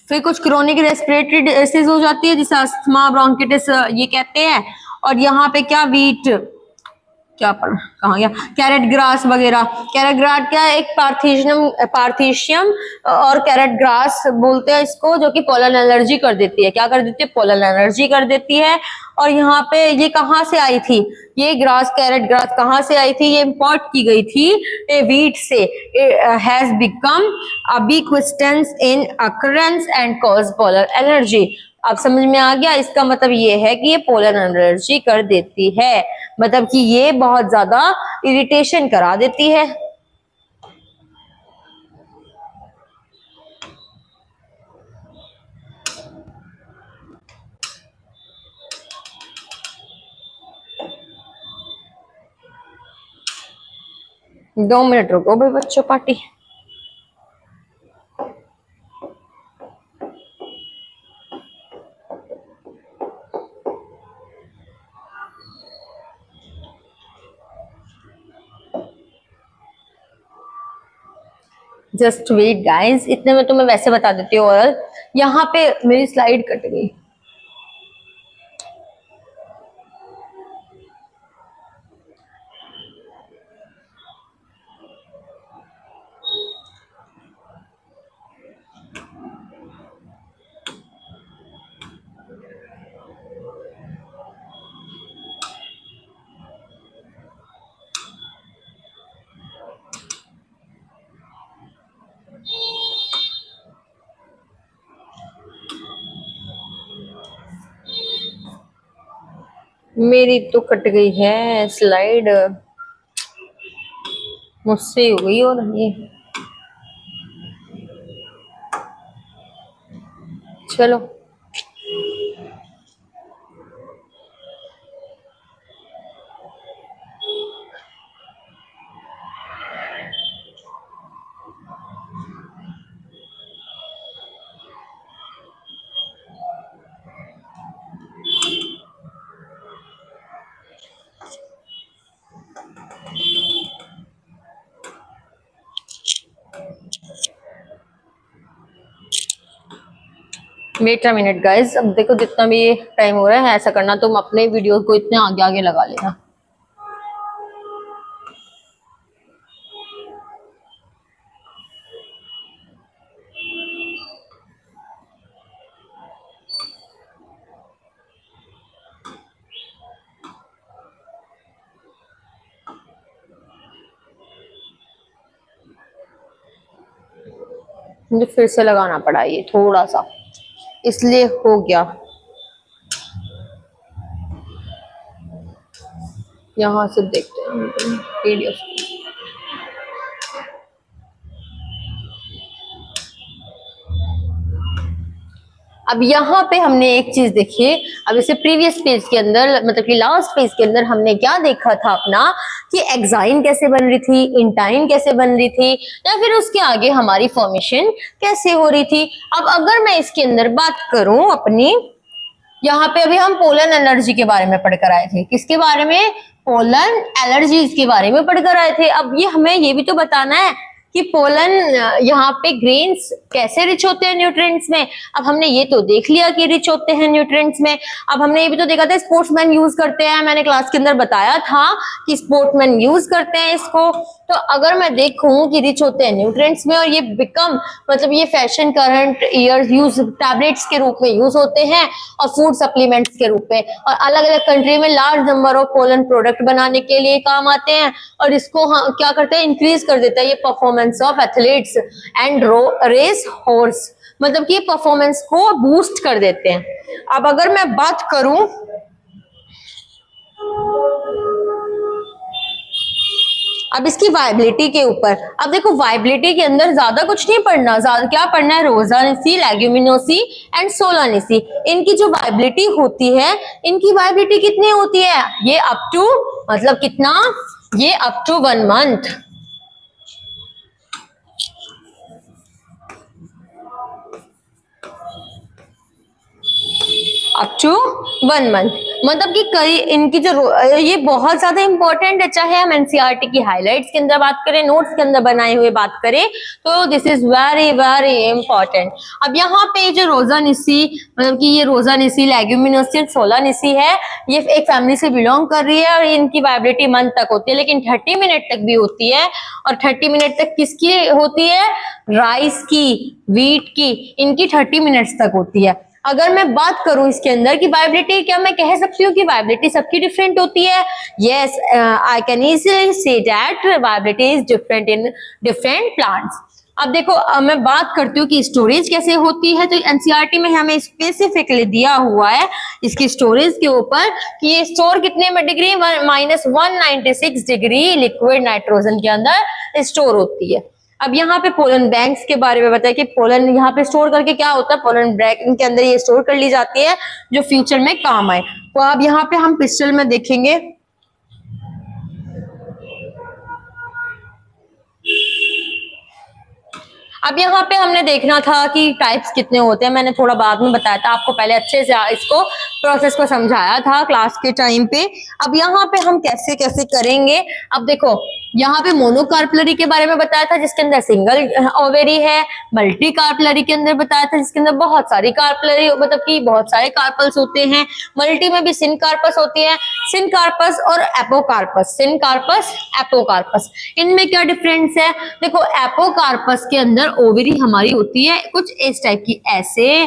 फिर कुछ क्रोनिक रेस्पिरेटरी डिसीज हो जाती है जिसे अस्थमा ब्रोंकिटिस ये कहते हैं। और यहाँ पे क्या वीट, क्या पढ़ कहाँ गया, कैरेट ग्रास वगैरह, कैरेट ग्रास क्या है, एक पार्थीशियम और कैरेट ग्रास बोलते हैं इसको, जो कि पोलन एलर्जी कर देती है। क्या कर देती है, पोलन एलर्जी कर देती है। और यहाँ पे ये कहाँ से आई थी, ये ग्रास, कैरेट ग्रास कहाँ से आई थी, ये इंपोर्ट की गई थी वीट से। Has become ubiquitous in occurrence and cause pollen allergy. अब समझ में आ गया, इसका मतलब ये है कि ये पोलन एलर्जी कर देती है, मतलब कि ये बहुत ज्यादा इरिटेशन करा देती है। दो मिनट रुको भाई बच्चों, पार्टी। जस्ट वेट गाइस, इतने में तो मैं वैसे बता देती हूँ। और यहाँ पे मेरी स्लाइड कट गई। मेरी तो कट गई है स्लाइड, मुझसे हो गई। और ये चलो वेट अ मिनट गाइस, अब देखो जितना भी टाइम हो रहा है ऐसा करना, तुम अपने वीडियो को इतने आगे आगे लगा लेना। मुझे फिर से लगाना पड़ा ये थोड़ा सा, इसलिए हो गया। यहाँ से देखते हैं पीडीएफ। अब यहाँ पे हमने एक चीज देखी, अब इसे प्रीवियस पेज के अंदर मतलब कि लास्ट पेज के अंदर हमने क्या देखा था अपना, कि एक्साइन कैसे बन रही थी, इंटाइन कैसे बन रही थी, या फिर उसके आगे हमारी फॉर्मेशन कैसे हो रही थी। अब अगर मैं इसके अंदर बात करूं अपनी, यहाँ पे अभी हम पोलन एलर्जी के बारे में पढ़कर आए थे। किसके बारे में? पोलन एलर्जीज के बारे में पढ़कर आए थे। अब ये हमें ये भी तो बताना है कि पोलन यहाँ पे ग्रेन्स कैसे रिच होते हैं न्यूट्रिएंट्स में। अब हमने ये तो देख लिया कि रिच होते हैं न्यूट्रिएंट्स में। अब हमने ये भी तो देखा था स्पोर्ट्समैन यूज करते हैं, मैंने क्लास के अंदर बताया था कि स्पोर्ट्समैन यूज करते हैं इसको। तो अगर मैं देखूं कि रिच होते हैं न्यूट्रिएंट्स में और ये बिकम मतलब ये fashion current year use tablets के रूप में यूज होते हैं और फूड सप्लीमेंट्स के रूप में, और अलग अलग कंट्री में large number of pollen product बनाने के लिए काम आते हैं। और इसको क्या करते हैं, इंक्रीज कर देता है ये performance of athletes and race horse, मतलब कि परफॉर्मेंस को बूस्ट कर देते हैं। अब अगर मैं बात करूं अब इसकी वायबिलिटी के ऊपर, अब देखो वायबिलिटी के अंदर ज्यादा कुछ नहीं पढ़ना, ज्यादा क्या पढ़ना है, रोजानिसी, लेग्यूमिनोसी एंड सोलानिसी। इनकी जो वायबिलिटी होती है, इनकी वायबिलिटी कितनी होती है, ये अप टू मतलब कितना, ये up to 1 month. Up to 1 month, मतलब कि कई इनकी जो ये बहुत ज्यादा इंपॉर्टेंट है, चाहे हम एनसीईआरटी की हाइलाइट्स के अंदर बात करें, नोट्स के अंदर बनाए हुए बात करें, तो this is very very important. अब यहाँ पे जो रोजानिसी मतलब कि ये रोजानिसी, लेग्यूमिनोसी, सोलानिसी है, ये एक फैमिली से बिलोंग कर रही है और इनकी वायबिलिटी मंथ तक होती है, लेकिन 30 मिनट तक भी होती है। और 30 मिनट तक किसकी होती है, राइस की, वीट की, इनकी 30 मिनट्स तक होती है। अगर मैं बात करूं इसके अंदर की वायबिलिटी, क्या मैं कह सकती हूँ कि वायबिलिटी सबकी डिफरेंट होती है? Yes, I can easily say that viability is different in different plants. अब देखो मैं बात करती हूँ कि स्टोरेज कैसे होती है, तो एनसीईआरटी में हमें स्पेसिफिकली दिया हुआ है इसकी स्टोरेज के ऊपर कि ये स्टोर कितने में डिग्री, -196 डिग्री लिक्विड नाइट्रोजन के अंदर स्टोर होती है। अब यहाँ पे पोलन बैंक्स के बारे में बताया कि पोलन यहाँ पे स्टोर करके क्या होता है, पोलन बैंक के अंदर ये स्टोर कर ली जाती है जो फ्यूचर में काम आए। तो अब यहाँ पे हम पिस्टल में देखेंगे, अब यहाँ पे हमने देखना था कि टाइप्स कितने होते हैं, मैंने थोड़ा बाद में बताया था आपको, पहले अच्छे से इसको प्रोसेस को समझाया था क्लास के टाइम पे। अब यहाँ पे हम कैसे कैसे करेंगे, अब देखो यहाँ पे मोनोकार्पलरी के बारे में बताया था जिसके अंदर सिंगल ओवेरी है, मल्टी कार्पलरी के अंदर बताया था जिसके अंदर बहुत सारी कार्पलरी मतलब कि बहुत सारे कार्पल्स होते हैं, मल्टी में भी सिनकार्पस होती है, सिनकार्पस और एपोकार्पस, सिनकार्पस एपोकार्पस, इनमें क्या डिफरेंस है? देखो एपोकार्पस के अंदर ओवरी हमारी होती है कुछ इस टाइप की, ऐसे,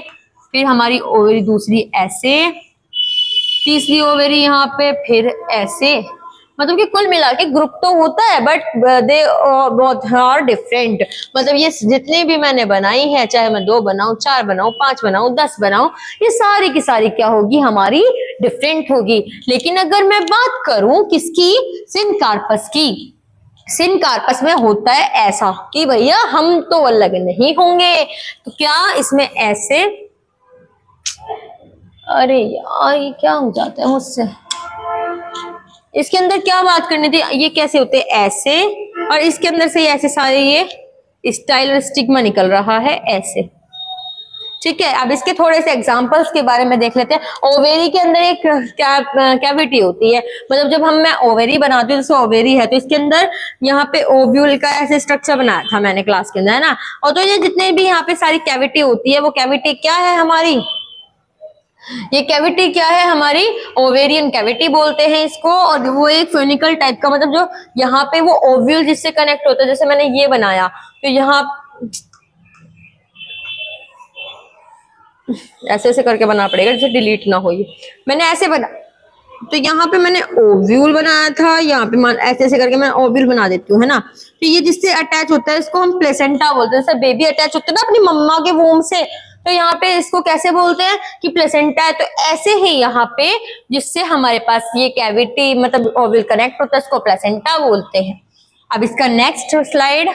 फिर हमारी ओवरी दूसरी ऐसे, तीसरी ओवरी यहाँ पे फिर ऐसे, मतलब कि कुल मिला के ग्रुप तो होता है बट दे बहुत आर डिफरेंट। मतलब ये जितनी भी मैंने बनाई है, चाहे मैं 2 बनाऊं, 4 बनाऊं, 5 बनाऊं, 10 बनाऊं, ये सारी की सारी क्या होगी, हमारी डिफरेंट होगी। लेकिन अगर मैं बात करूं किसकी, सिनकार्पस की, सिनकार्पस में होता है ऐसा कि भैया हम तो अलग नहीं होंगे, तो क्या इसमें ऐसे, अरे यार ये क्या हो जाता है मुझसे, इसके अंदर क्या बात करनी थी, ये कैसे होते हैं ऐसे, और इसके अंदर से ऐसे सारे ये स्टाइल स्टिग्मा निकल रहा है ऐसे, ठीक है, अब इसके थोड़े से एग्जांपल्स के बारे में देख लेते हैं। ओवेरी के अंदर एक कैविटी होती है, मतलब जब मैं ओवेरी बनाती हूँ, जैसे ओवेरी है तो इसके अंदर यहाँ पे ओव्यूल का ऐसे स्ट्रक्चर बनाया था मैंने क्लास के अंदर, है ना। और तो ये जितने भी यहाँ पे सारी कैविटी होती है, वो कैविटी क्या है हमारी, ये कैविटी क्या है हमारी, ओवेरियन कैविटी बोलते हैं इसको। और वो एक फ्यूनिकल टाइप का, मतलब जो यहाँ पे वो ओव्यूल जिससे कनेक्ट होता है, जैसे मैंने ये बनाया तो यहाँ ऐसे ऐसे करके बनाना पड़ेगा जैसे डिलीट ना हो, ये मैंने ऐसे बना, तो यहाँ पे मैंने ओव्यूल बनाया था, यहाँ पे ऐसे ऐसे करके मैं ओव्यूल बना देती हूँ, है ना। तो ये जिससे अटैच होता है इसको हम प्लेसेंटा बोलते हैं। जैसे बेबी अटैच होता है ना अपनी मम्मा के वूम से, तो यहाँ पे इसको कैसे बोलते हैं कि प्लेसेंटा है। तो ऐसे ही यहाँ पे जिससे हमारे पास ये कैविटी मतलब ओव्यूल कनेक्ट होता है, इसको प्लेसेंटा बोलते हैं। अब इसका नेक्स्ट स्लाइड,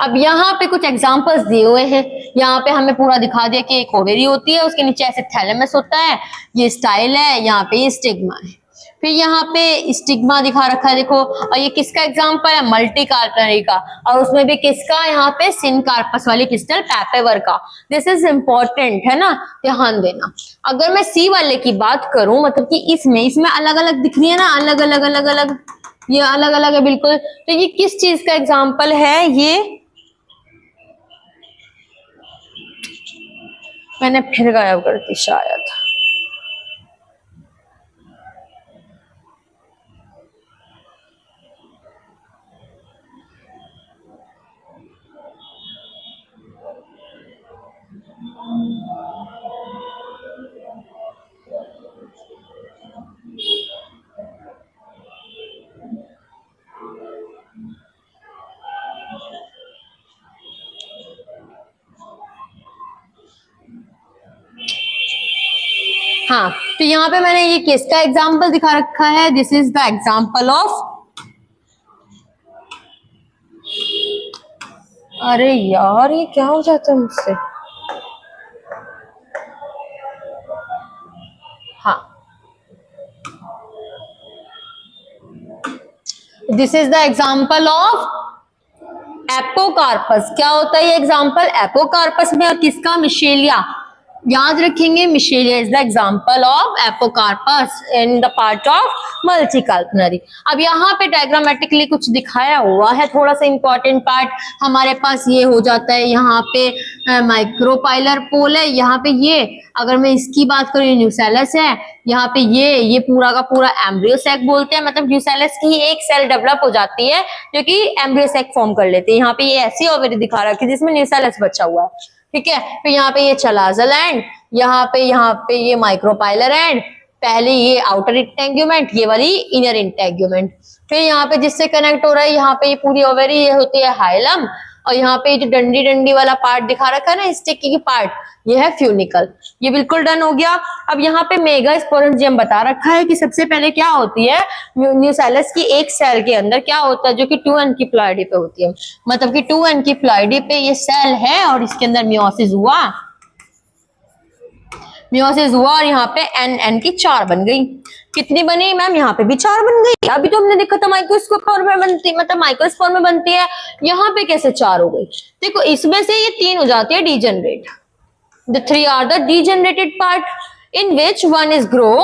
अब यहाँ पे कुछ एग्जांपल्स दिए हुए हैं। यहाँ पे हमें पूरा दिखा दिया कि एक ओवेरी होती है, उसके नीचे ऐसे थैलेमस होता है, ये स्टाइल है, यहाँ पे ये स्टिग्मा है। फिर यहाँ पे स्टिग्मा दिखा रखा है देखो, और ये किसका एग्जांपल है, मल्टी कार्पनरी का, और उसमें भी किसका, यहाँ पे सिनकार्पस वाली क्रिस्टल पैपेवर का। दिस इज इम्पोर्टेंट, है ना, ध्यान देना। अगर मैं सी वाले की बात करूं, मतलब कि इसमें अलग अलग दिख रही है ना, अलग अलग अलग अलग, ये अलग अलग है बिल्कुल। तो ये किस चीज का एग्जाम्पल है, ये मैंने फिर गायब कर दी शायद, हाँ। तो यहाँ पे मैंने ये किसका एग्जाम्पल दिखा रखा है, this is the example of, अरे यार ये क्या हो जाता है मुझसे, हाँ, this is the example of apocarpous. क्या होता है ये एग्जाम्पल एपोकार्पस में, और किसका, मिशेलिया। याद रखेंगे, Michelia is the example of apocarpous in the part of multicarpellary. अब यहाँ पे डायग्रामेटिकली कुछ दिखाया हुआ है, थोड़ा सा इंपॉर्टेंट पार्ट हमारे पास ये हो जाता है। यहाँ पे माइक्रोपाइलर पोल है, यहाँ पे ये अगर मैं इसकी बात करूँ न्यूसेलस है, यहाँ पे ये पूरा का पूरा एम्ब्रियो सैक बोलते हैं, मतलब न्यूसेलस की ही एक सेल डेवलप हो जाती है जो कि एम्ब्रियो सैक फॉर्म कर लेते हैं। यहाँ पे ये ऐसी ओवरी दिखा रखी है जिसमें न्यूसेलस बचा हुआ है, ठीक है। फिर यहाँ पे ये चलाजल एंड, यहाँ पे ये माइक्रोपाइलर एंड, पहले ये आउटर इंटेग्यूमेंट, ये वाली इनर इंटेग्यूमेंट। फिर यहाँ पे जिससे कनेक्ट हो रहा है, यहाँ पे ये पूरी ओवरी ये होती है हाइलम, और यहाँ पे जो डंडी डंडी वाला पार्ट दिखा रखा है ना, स्टिकी की पार्ट, ये है फ्यूनिकल। ये बिल्कुल डन हो गया। अब यहाँ पे मेगा स्पोरेंजियम बता रखा है कि सबसे पहले क्या होती है, न्यूसेलस की एक सेल के अंदर क्या होता है, जो कि 2n की प्लॉइडी पे होती है, मतलब कि 2n की प्लॉइडी पे ये सेल है और इसके अंदर मियोसिस हुआ, और यहाँ पे n की 4 बन गई। कितनी बनी मैम, यहाँ पे भी 4 बन गई। अभी तो हमने देखा था माइक्रोस्कोप में बनती, मतलब माइक्रोस्कोप में बनती है, यहाँ पे कैसे 4 हो गई। देखो इसमें से ये 3 हो जाती है degenerate, the 3 are the degenerated part in which one is grow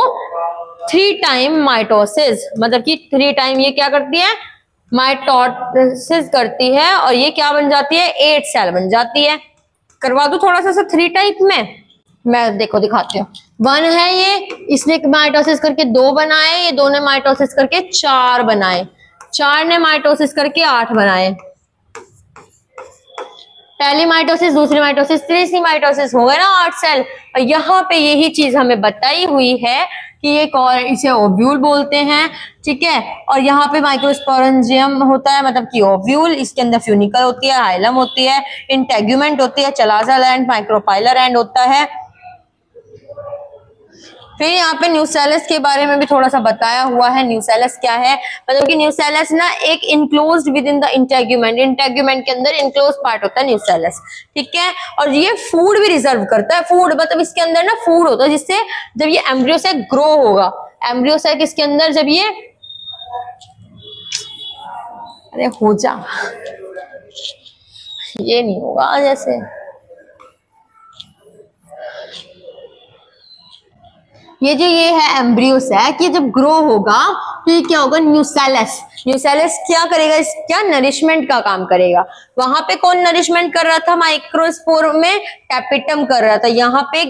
3 time mitosis, मतलब कि 3 टाइम ये क्या करती है, माइटोसिस करती है, और ये क्या बन जाती है, 8 सेल बन जाती है। करवा दो थोड़ा सा 3 टाइप में, मैं देखो दिखाती हूँ। 1 है ये, इसने माइटोसिस करके 2 बनाए, ये 2 ने माइटोसिस करके 4 बनाए, 4 ने माइटोसिस करके 8 बनाए। पहली माइटोसिस, दूसरी माइटोसिस, तीसरी माइटोसिस, हो गए ना 8 सेल। और यहाँ पे यही चीज हमें बताई हुई है कि ये इसे ओव्यूल बोलते हैं, ठीक है। और यहाँ पे माइक्रोस्पोरेंजियम होता है, मतलब कि ओव्यूल, इसके अंदर फ्यूनिकल होती है, हाइलम होती है, इंटेग्यूमेंट होती है, चलाजल एंड, माइक्रोपाइलर एंड होता है। फिर यहाँ पे न्यूसेलस के बारे में भी थोड़ा सा बताया हुआ है। न्यूसेलस क्या है, मतलब कि न्यूसेलस ना एक enclosed with in the integument, integument के अंदर इनक्लोज पार्ट होता है न्यूसेलस, ठीक है। और ये फूड भी रिजर्व करता है, फूड मतलब इसके अंदर ना फूड होता है, जिससे जब ये एम्ब्रियो सैक ग्रो होगा, एम्ब्रियो सैक इसके अंदर जब ये, अरे हो जा, ये नहीं होगा जैसे, ये है एम्ब्रियो सैक, ये जब ग्रो होगा तो ये क्या होगा, न्यूसेलस। न्यूसेलस क्या करेगा, इस क्या नरिशमेंट का काम करेगा। वहां पे कौन नरिशमेंट कर रहा था, माइक्रोस्पोर में टैपिटम कर रहा था, यहाँ पे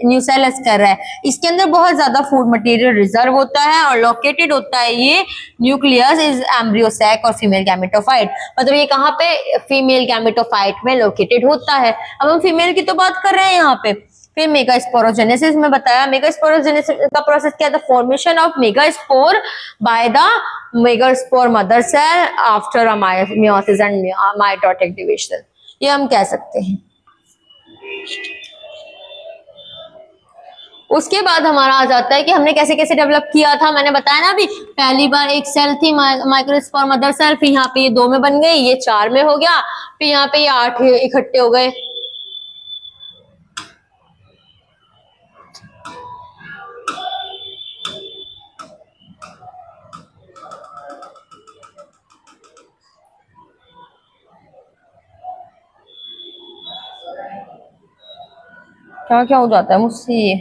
न्यूसेलस कर रहा है। इसके अंदर बहुत ज्यादा फूड मटेरियल रिजर्व होता है और लोकेटेड होता है ये न्यूक्लियस इज एम्ब्रियो सैक और फीमेल गैमेटोफाइट। मतलब ये कहाँ पे, फीमेल गैमेटोफाइट में लोकेटेड होता है। अब हम फीमेल की तो बात कर रहे हैं यहाँ पे। फिर मेगास्पोरोजेनेसिस में बताया, मेगास्पोरोजेनेसिस का प्रोसेस क्या था, formation of megaspore by the megaspore mother cell after meiosis and mitotic division, ये हम कह सकते हैं। उसके बाद हमारा आ जाता है कि हमने कैसे कैसे डेवलप किया था। मैंने बताया ना अभी, पहली बार एक सेल थी माइक्रोस्पोर मदर सेल, फिर यहाँ पे ये 2 में बन गई, ये 4 में हो गया, फिर यहाँ पे ये 8 इकट्ठे हो गए। क्या क्या हो जाता है मुझसे ये,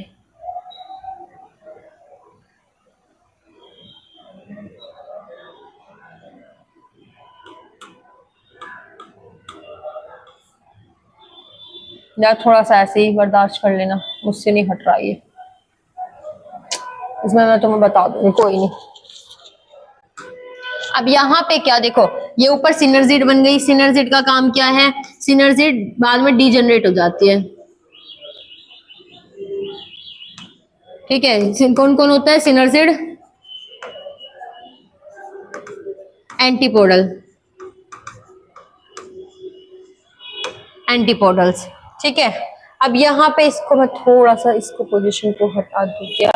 या थोड़ा सा ऐसे ही बर्दाश्त कर लेना, मुझसे नहीं हट रहा ये, इसमें मैं तुम्हें बता दूंगी, कोई नहीं। अब यहाँ पे क्या देखो, ये ऊपर सिनर्जिड बन गई। सिनर्जिड का काम क्या है, सिनर्जिड बाद में डीजनरेट हो जाती है, ठीक है। कौन कौन होता है सिनर्जिड, एंटीपोडल, एंटीपोडल्स, ठीक है। अब यहाँ पे इसको मैं थोड़ा सा इसको पोजीशन को हटा दूं क्या,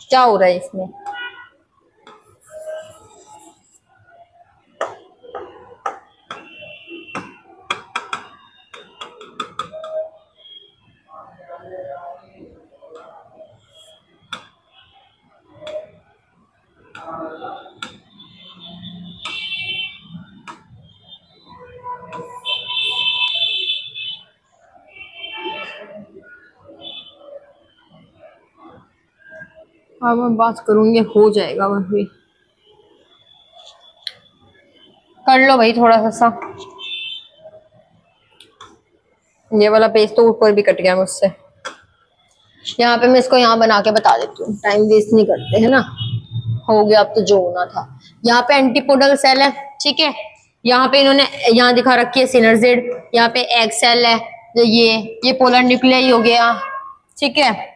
क्या हो रहा है इसमें। अब मैं बात करूंगी, हो जाएगा वह भी, कर लो भाई थोड़ा सा। ये वाला पेज तो ऊपर भी कट गया मुझसे। यहाँ पे मैं इसको यहाँ बना के बता देती हूँ, टाइम वेस्ट नहीं करते है ना। हो गया अब तो जो होना था। यहाँ पे एंटीपोडल सेल है, ठीक है। यहाँ पे इन्होंने यहाँ दिखा रखी है सिनर्जिड, यहाँ पे एग सेल है, जो ये पोलर न्यूक्लियाई हो गया, ठीक है।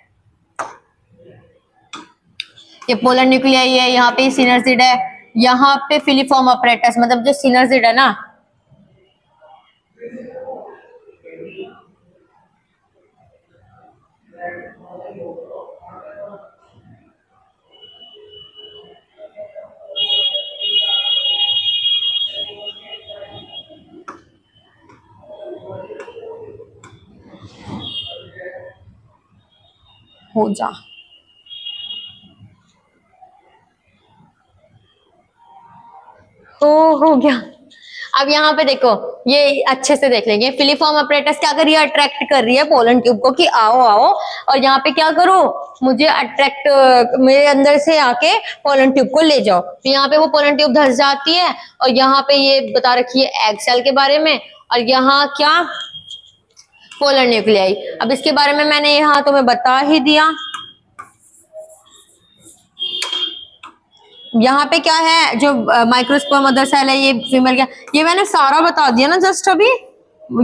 ये पोलर न्यूक्लियाई है, यहाँ पे सिनर्जिड है, यहाँ पे फिलीफॉर्म अपरेटस, मतलब जो सिनर्जिड है ना, हो जा, हो गया। अब यहाँ पे देखो, ये अच्छे से देख लेंगे। फिलीफॉर्म अपरेटस क्या कर रही है, अट्रैक्ट कर रही है पोलन ट्यूब को कि आओ आओ, और यहाँ पे क्या करो, मुझे अट्रैक्ट, मेरे अंदर से आके पोलन ट्यूब को ले जाओ। तो यहाँ पे वो पोलन ट्यूब धस जाती है, और यहाँ पे ये बता रखी है एग सेल के बारे में, और यहाँ क्या, पोलर न्यूक्लियाई। अब इसके बारे में मैंने यहाँ तुम्हें बता ही दिया। यहाँ पे क्या है, जो माइक्रोस्पोर मदर सेल है, ये फीमेल क्या, ये मैंने सारा बता दिया ना जस्ट अभी,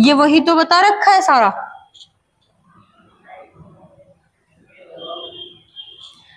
ये वही तो बता रखा है सारा।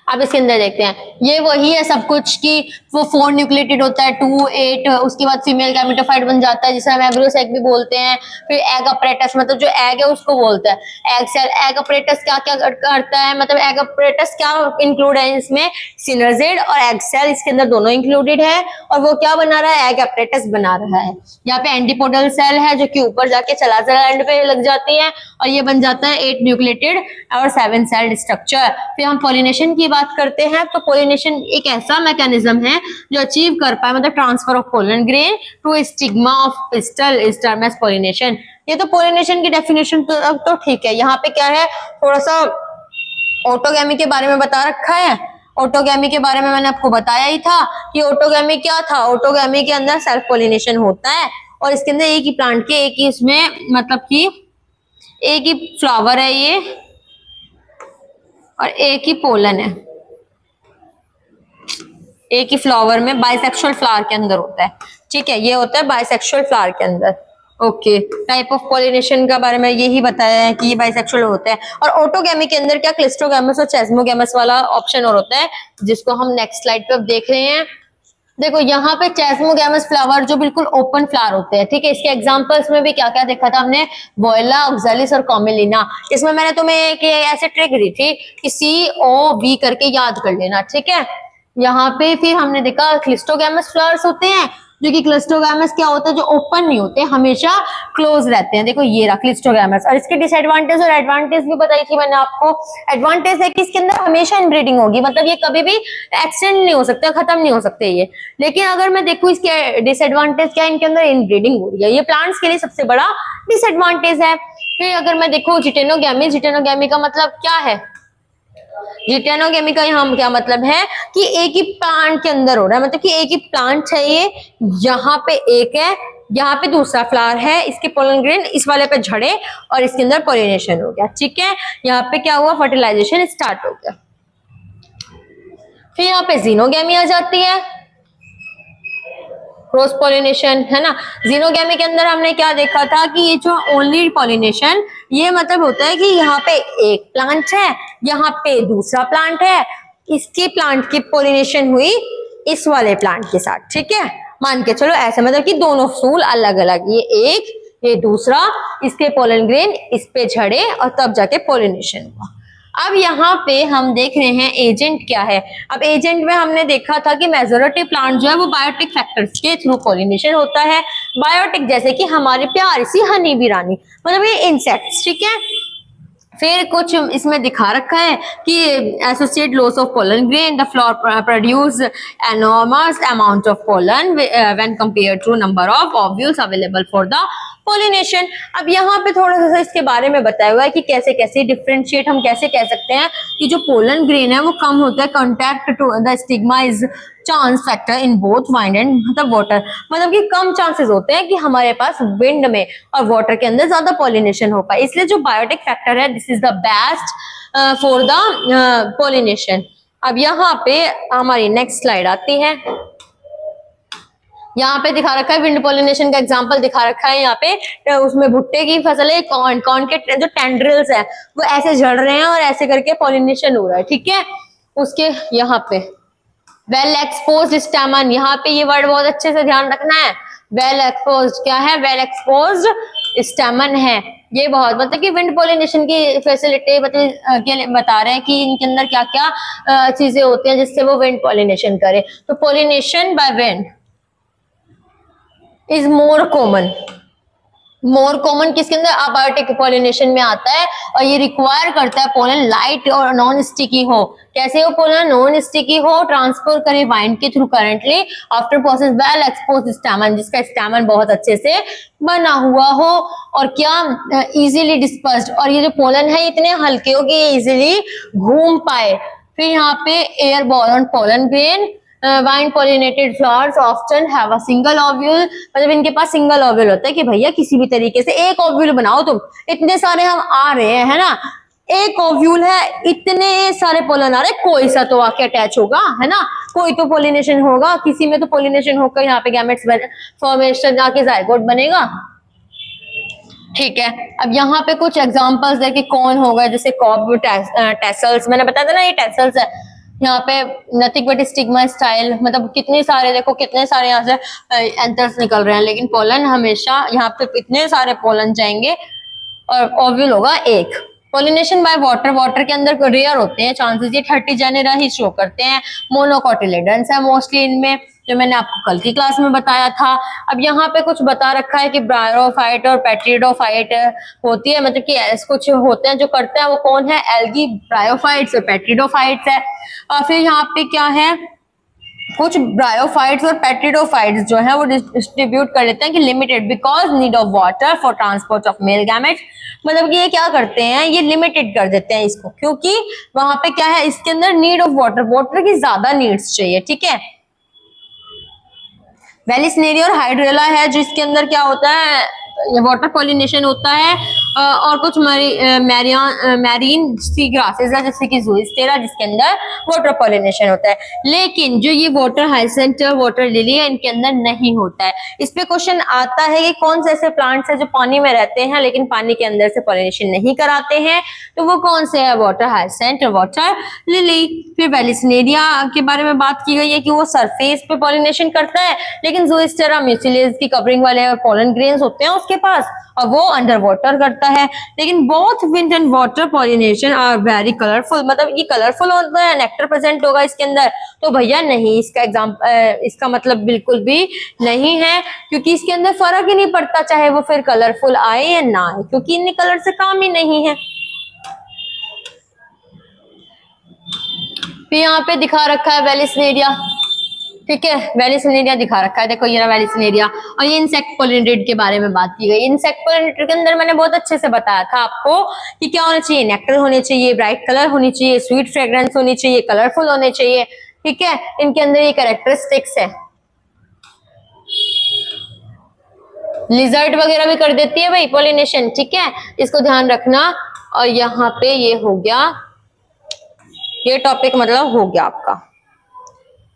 अब इसके अंदर देखते हैं, ये वही है सब कुछ कि वो 4 न्यूक्लियोटाइड होता है, 2 8, उसके बाद फीमेल गैमेटोफाइट बन जाता है जिसे हम एम्ब्रियो सैक भी बोलते हैं। फिर एग अपरेटस, मतलब जो एग है उसको बोलते हैं एग सेल। एग अपरेटस क्या क्या करता है, मतलब एग अपरेटस क्या इंक्लूड है इसमें, सिनर्जिड और एग सेल, इसके अंदर दोनों इंक्लूडेड है। और वो क्या बना रहा है, एग अपरेटस बना रहा है। यहाँ पे एंटीपोडल सेल है जो कि ऊपर जाके चलाजर एंड पे लग जाती है और ये बन जाता है 8 न्यूक्लियोटाइड और 7 सेल्ड स्ट्रक्चर। फिर हम पॉलिनेशन की बात करते हैं, तो पॉलिनेशन एक ऐसा मैकेनिज्म है जो अचीव कर पाए, मतलब transfer of pollen grain to stigma of pistil is term as pollination. ये तो पॉलिनेशन की डेफिनेशन तो ठीक है। यहाँ पे क्या है, थोड़ा सा ऑटोगैमी के बारे में बता रखा है। ऑटोगैमी के बारे में मैंने आपको बताया ही था कि ऑटोगैमी क्या था। ऑटोगैमी के अंदर सेल्फ पॉलिनेशन होता है और इसके अंदर एक ही प्लांट के एक ही इसमें, मतलब कि एक ही फ्लावर है ये और एक ही पोलन है, एक ही फ्लावर में, बाइसेक्सुअल फ्लावर के अंदर होता है। ठीक है, ये होता है बाइसेक्सुअल फ्लावर के अंदर। ओके, टाइप ऑफ पॉलिनेशन के बारे में यही बताया है कि ये बाइसेक्सुअल होता है। और ऑटोगैमी के अंदर क्या क्लिस्टोगैमस और चेस्मोगैमस वाला ऑप्शन और होता है, जिसको हम नेक्स्ट स्लाइड पे अब देख रहे हैं। देखो यहाँ पे चेस्मोगैमस फ्लावर जो बिल्कुल ओपन फ्लावर होते हैं। ठीक है, इसके एग्जांपल्स में भी क्या क्या देखा था हमने, वोइला, ऑक्सालिस और कॉमेलिना। इसमें मैंने तुम्हें एक ऐसे ट्रिक दी थी कि COV करके याद कर लेना। ठीक है, यहाँ पे फिर हमने देखा क्लिस्टोगैमस फ्लावर्स होते हैं, जो कि क्लिस्टोगैमस क्या होता है, जो ओपन नहीं होते, हमेशा क्लोज रहते हैं। देखो ये रहा क्लिस्टोगैमस। और इसके डिसएडवांटेज और एडवांटेज भी बताई थी मैंने आपको। एडवांटेज है कि इसके अंदर हमेशा इनब्रीडिंग होगी, मतलब ये कभी भी एक्सटेंड नहीं हो सकता, खत्म नहीं हो सकते ये। लेकिन अगर मैं देखूं इसके डिसएडवांटेज क्या है, इनके अंदर इनब्रीडिंग हो रही है, ये प्लांट्स के लिए सबसे बड़ा डिसएडवांटेज है। फिर अगर मैं देखूं जिटेनोगैमी, जिटेनोगैमी का मतलब क्या है, जिटेनोगैमी का यहाँ क्या मतलब है कि एक ही प्लांट के अंदर हो रहा है, मतलब कि एक ही प्लांट है ये, यहाँ पे एक है, यहाँ पे दूसरा फ्लावर है, इसके पोलन ग्रेन इस वाले पे झड़े और इसके अंदर पॉलिनेशन हो गया। ठीक है, यहाँ पे क्या हुआ, फर्टिलाइजेशन स्टार्ट हो गया। फिर यहाँ पे जीनोगैमी आ जाती है, क्रॉस पॉलिनेशन, है ना। जीनोगैमी के अंदर हमने क्या देखा था कि ये जो ओनली पॉलिनेशन, ये मतलब होता है कि यहाँ पे एक प्लांट है, यहाँ पे दूसरा प्लांट है, इसके प्लांट की पॉलिनेशन हुई इस वाले प्लांट के साथ। ठीक है, मान के चलो ऐसे, मतलब कि दोनों फूल अलग अलग, ये एक ये दूसरा, इसके पोलन ग्रेन इस पे झड़े और तब जाके पॉलिनेशन हुआ। अब यहाँ पे हम देख रहे हैं एजेंट क्या है। अब एजेंट में हमने देखा था कि मेजॉरिटी प्लांट जो है वो बायोटिक फैक्टर्स के थ्रू पॉलिनेशन होता है। बायोटिक जैसे कि हमारी प्यारी सी हनी बी रानी, मतलब ये इंसेक्ट्स। ठीक है, फिर कुछ इसमें दिखा रखा है कि associate loss of pollen grain, the flower produce enormous amount of pollen when compared to number of ovules available for the pollination. अब यहाँ पे थोड़ा सा इसके बारे में बताया हुआ है कि कैसे कैसे डिफरेंशिएट हम कैसे कह सकते हैं कि जो पोलन ग्रेन है वो कम होता है, contact to the stigma is chance factor in both wind and मतलब वाटर, मतलब कि कम चांसेस होते हैं कि हमारे पास विंड में और वाटर के अंदर ज्यादा पॉलिनेशन हो पाए, इसलिए जो बायोटिक फैक्टर है this is the best for the pollination. अब यहाँ पे हमारी नेक्स्ट स्लाइड आती है, यहाँ पे दिखा रखा है विंड पॉलिनेशन का एग्जांपल दिखा रखा है। यहाँ पे उसमें भुट्टे की फसल है, कॉर्न, कॉर्न के जो टेंड्रिल्स है वो ऐसे झड़ रहे हैं और ऐसे करके पॉलिनेशन हो रहा है। ठीक है, उसके यहाँ पे वेल एक्सपोज्ड स्टैमन, यहाँ पे ये वर्ड बहुत अच्छे से ध्यान रखना है। वेल एक्सपोज्ड क्या है, वेल एक्सपोज्ड स्टैमन है ये, बहुत मतलब कि विंड पॉलिनेशन की फैसिलिटी बता रहे हैं कि इनके अंदर क्या क्या चीजें होती हैं जिससे वो विंड पॉलिनेशन करे। तो pollination by wind is more common, more common किसके अंदर, अबायोटिक पॉलिनेशन में आता है और ये रिक्वायर करता है पोलन लाइट और नॉन स्टिकी हो। कैसे हो, पोलन नॉन स्टिकी हो, ट्रांसफर करे वाइंड के through currently after process well exposed stamen, जिसका स्टैमन बहुत अच्छे से बना हुआ हो और क्या इजीली डिस्पर्स्ड, और ये जो पोलन है इतने हल्के हो कि ये इजीली घूम पाए। फिर यहाँ पे air born pollen grain, wine pollinated flowers often have a single ovule, मतलब इनके पास सिंगल ओव्यूल होता है कि भैया किसी भी तरीके से एक ओव्यूल बनाओ तुम, इतने सारे हम आ रहे हैं, है ना, एक ओव्यूल है, इतने सारे पोलन आ रहे, कोई सा तो आके अटैच होगा, है ना, कोई तो पॉलिनेशन होगा, किसी में तो पॉलिनेशन होकर यहाँ पे गैमेट्स फॉर्मेशन आके जाइगोट बनेगा। ठीक है, अब यहाँ पे कुछ एग्जांपल्स है कि कौन होगा, जैसे कॉब टेसल्स, मैंने बताया था ना ये टेसल्स है, यहाँ पे नथिंग बट स्टिग्मा स्टाइल, मतलब कितने सारे, देखो कितने सारे यहाँ से एंथर्स निकल रहे हैं, लेकिन पोलन हमेशा यहाँ पे इतने सारे पोलन जाएंगे और ओव्यूल होगा एक। पोलिनेशन बाय वाटर, वाटर के अंदर रेयर होते हैं चांसेस, ये 30 जेनेरा ही शो करते हैं। मोनोकोटिलेडन्स है मोस्टली इनमें, जो मैंने आपको कल की क्लास में बताया था। अब यहाँ पे कुछ बता रखा है कि ब्रायोफाइट और पेट्रिडोफाइट होती है, मतलब कि कुछ होते हैं जो करते हैं, वो कौन है, एल्गी ब्रायोफाइट्स और पेट्रिडोफाइट्स है। और फिर यहाँ पे क्या है, कुछ ब्रायोफाइट्स और पेट्रिडोफाइट्स जो है वो डिस्ट्रीब्यूट कर लेते हैं कि limited because need of water for transport of male gametes, मतलब कि ये क्या करते हैं, ये लिमिटेड कर देते हैं इसको, क्योंकि वहां पे क्या है, इसके अंदर नीड ऑफ वाटर, वाटर की ज्यादा नीड्स चाहिए, ठीक है। वेलिसनेरिया और हाइड्रेला है जिसके अंदर क्या होता है, वाटर पॉलिनेशन होता है, और कुछ मैरीन सी ग्रासेस है जैसे कि ज़ूइस्टेरा जिसके अंदर वाटर पॉलिनेशन होता है। लेकिन जो ये वाटर हाइसेंट वाटर लिली है इनके अंदर नहीं होता है। इस पे क्वेश्चन आता है कि कौन से ऐसे प्लांट्स है जो पानी में रहते हैं लेकिन पानी के अंदर से पॉलिनेशन नहीं कराते हैं, तो वो कौन से है, वाटर हाइसेंट और वाटर लिली। फिर वेलिसनेरिया के बारे में बात की गई है कि वो सरफेस पे पॉलिनेशन करता है, लेकिन ज़ूइस्टेरा म्यूसिलेज की कवरिंग वाले पोलन ग्रेन्स होते हैं के पास, और वो अंडर वाटर करता है। लेकिन both wind and water pollination are very colourful, मतलब ये कलरफुल होता है, नेक्टर प्रेजेंट होगा इसके अंदर, तो भैया नहीं, इसका मतलब बिल्कुल भी नहीं है, क्योंकि इसके अंदर फर्क ही नहीं पड़ता चाहे वो फिर कलरफुल आए या ना आए, क्योंकि इन कलर से काम ही नहीं है। फिर यहाँ पे दिखा रखा है वेलिसनेरिया, ठीक है, वेलिसनेरिया दिखा रखा है, देखो ये रहा वेलिसनेरिया। और ये इंसेक्ट पोलिनेटेड के बारे में बात की गई। इंसेक्ट पोलिनेटेड के अंदर मैंने बहुत अच्छे से बताया था आपको कि क्या होना चाहिए, नेक्टर होने चाहिए, ब्राइट कलर होनी चाहिए, स्वीट फ्रेग्रेंस होनी चाहिए, कलरफुल होने चाहिए, ठीक है, इनके अंदर ये कैरेक्टरिस्टिक्स है। लिजर्ड वगैरह भी कर देती है भाई पोलिनेशन, ठीक है, इसको ध्यान रखना। और यहाँ पे ये हो गया, ये टॉपिक मतलब हो गया आपका।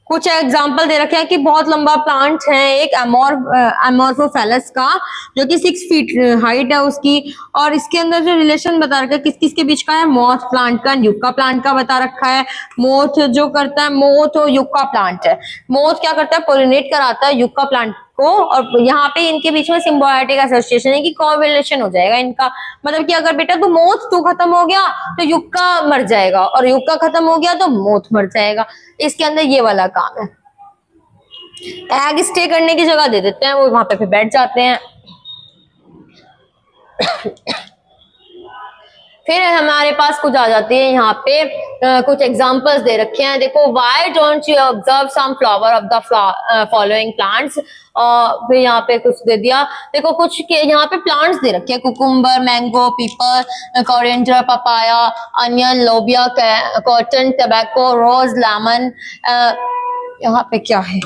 कुछ एग्जाम्पल दे रखे हैं कि बहुत लंबा प्लांट है एक एमोर्फोफेलस का, जो कि 6 फीट हाइट है उसकी, और इसके अंदर जो रिलेशन बता रखा है किस किस के बीच का है, मोथ प्लांट का, युक्का प्लांट का बता रखा है। मोथ जो करता है, मोथ और युक्का प्लांट है, मोथ क्या करता है, पोलिनेट कराता है युक्का प्लांट को, और यहाँ पे इनके बीच में सिम्बायोटिक एसोसिएशन है कि कोरिलेशन हो जाएगा इनका, मतलब कि अगर बेटा तो मोथ तू खत्म हो गया तो युक्का मर जाएगा, और युक्का खत्म हो गया तो मोथ मर जाएगा। इसके अंदर ये वाला काम है। एग स्टे करने की जगह दे देते हैं, वो वहां पे फिर बैठ जाते हैं। फिर हमारे पास कुछ आ जाती है यहाँ पे कुछ एग्जांपल्स दे रखे हैं, देखो why don't you observe some flower of the following plants, फिर यहाँ पे कुछ दे दिया, देखो कुछ के यहाँ पे प्लांट्स दे रखे हैं, cucumber, mango, people, coriander, papaya, onion, लोबिया, कॉटन, टबैको, रोज, लेमन। यहाँ पे क्या है,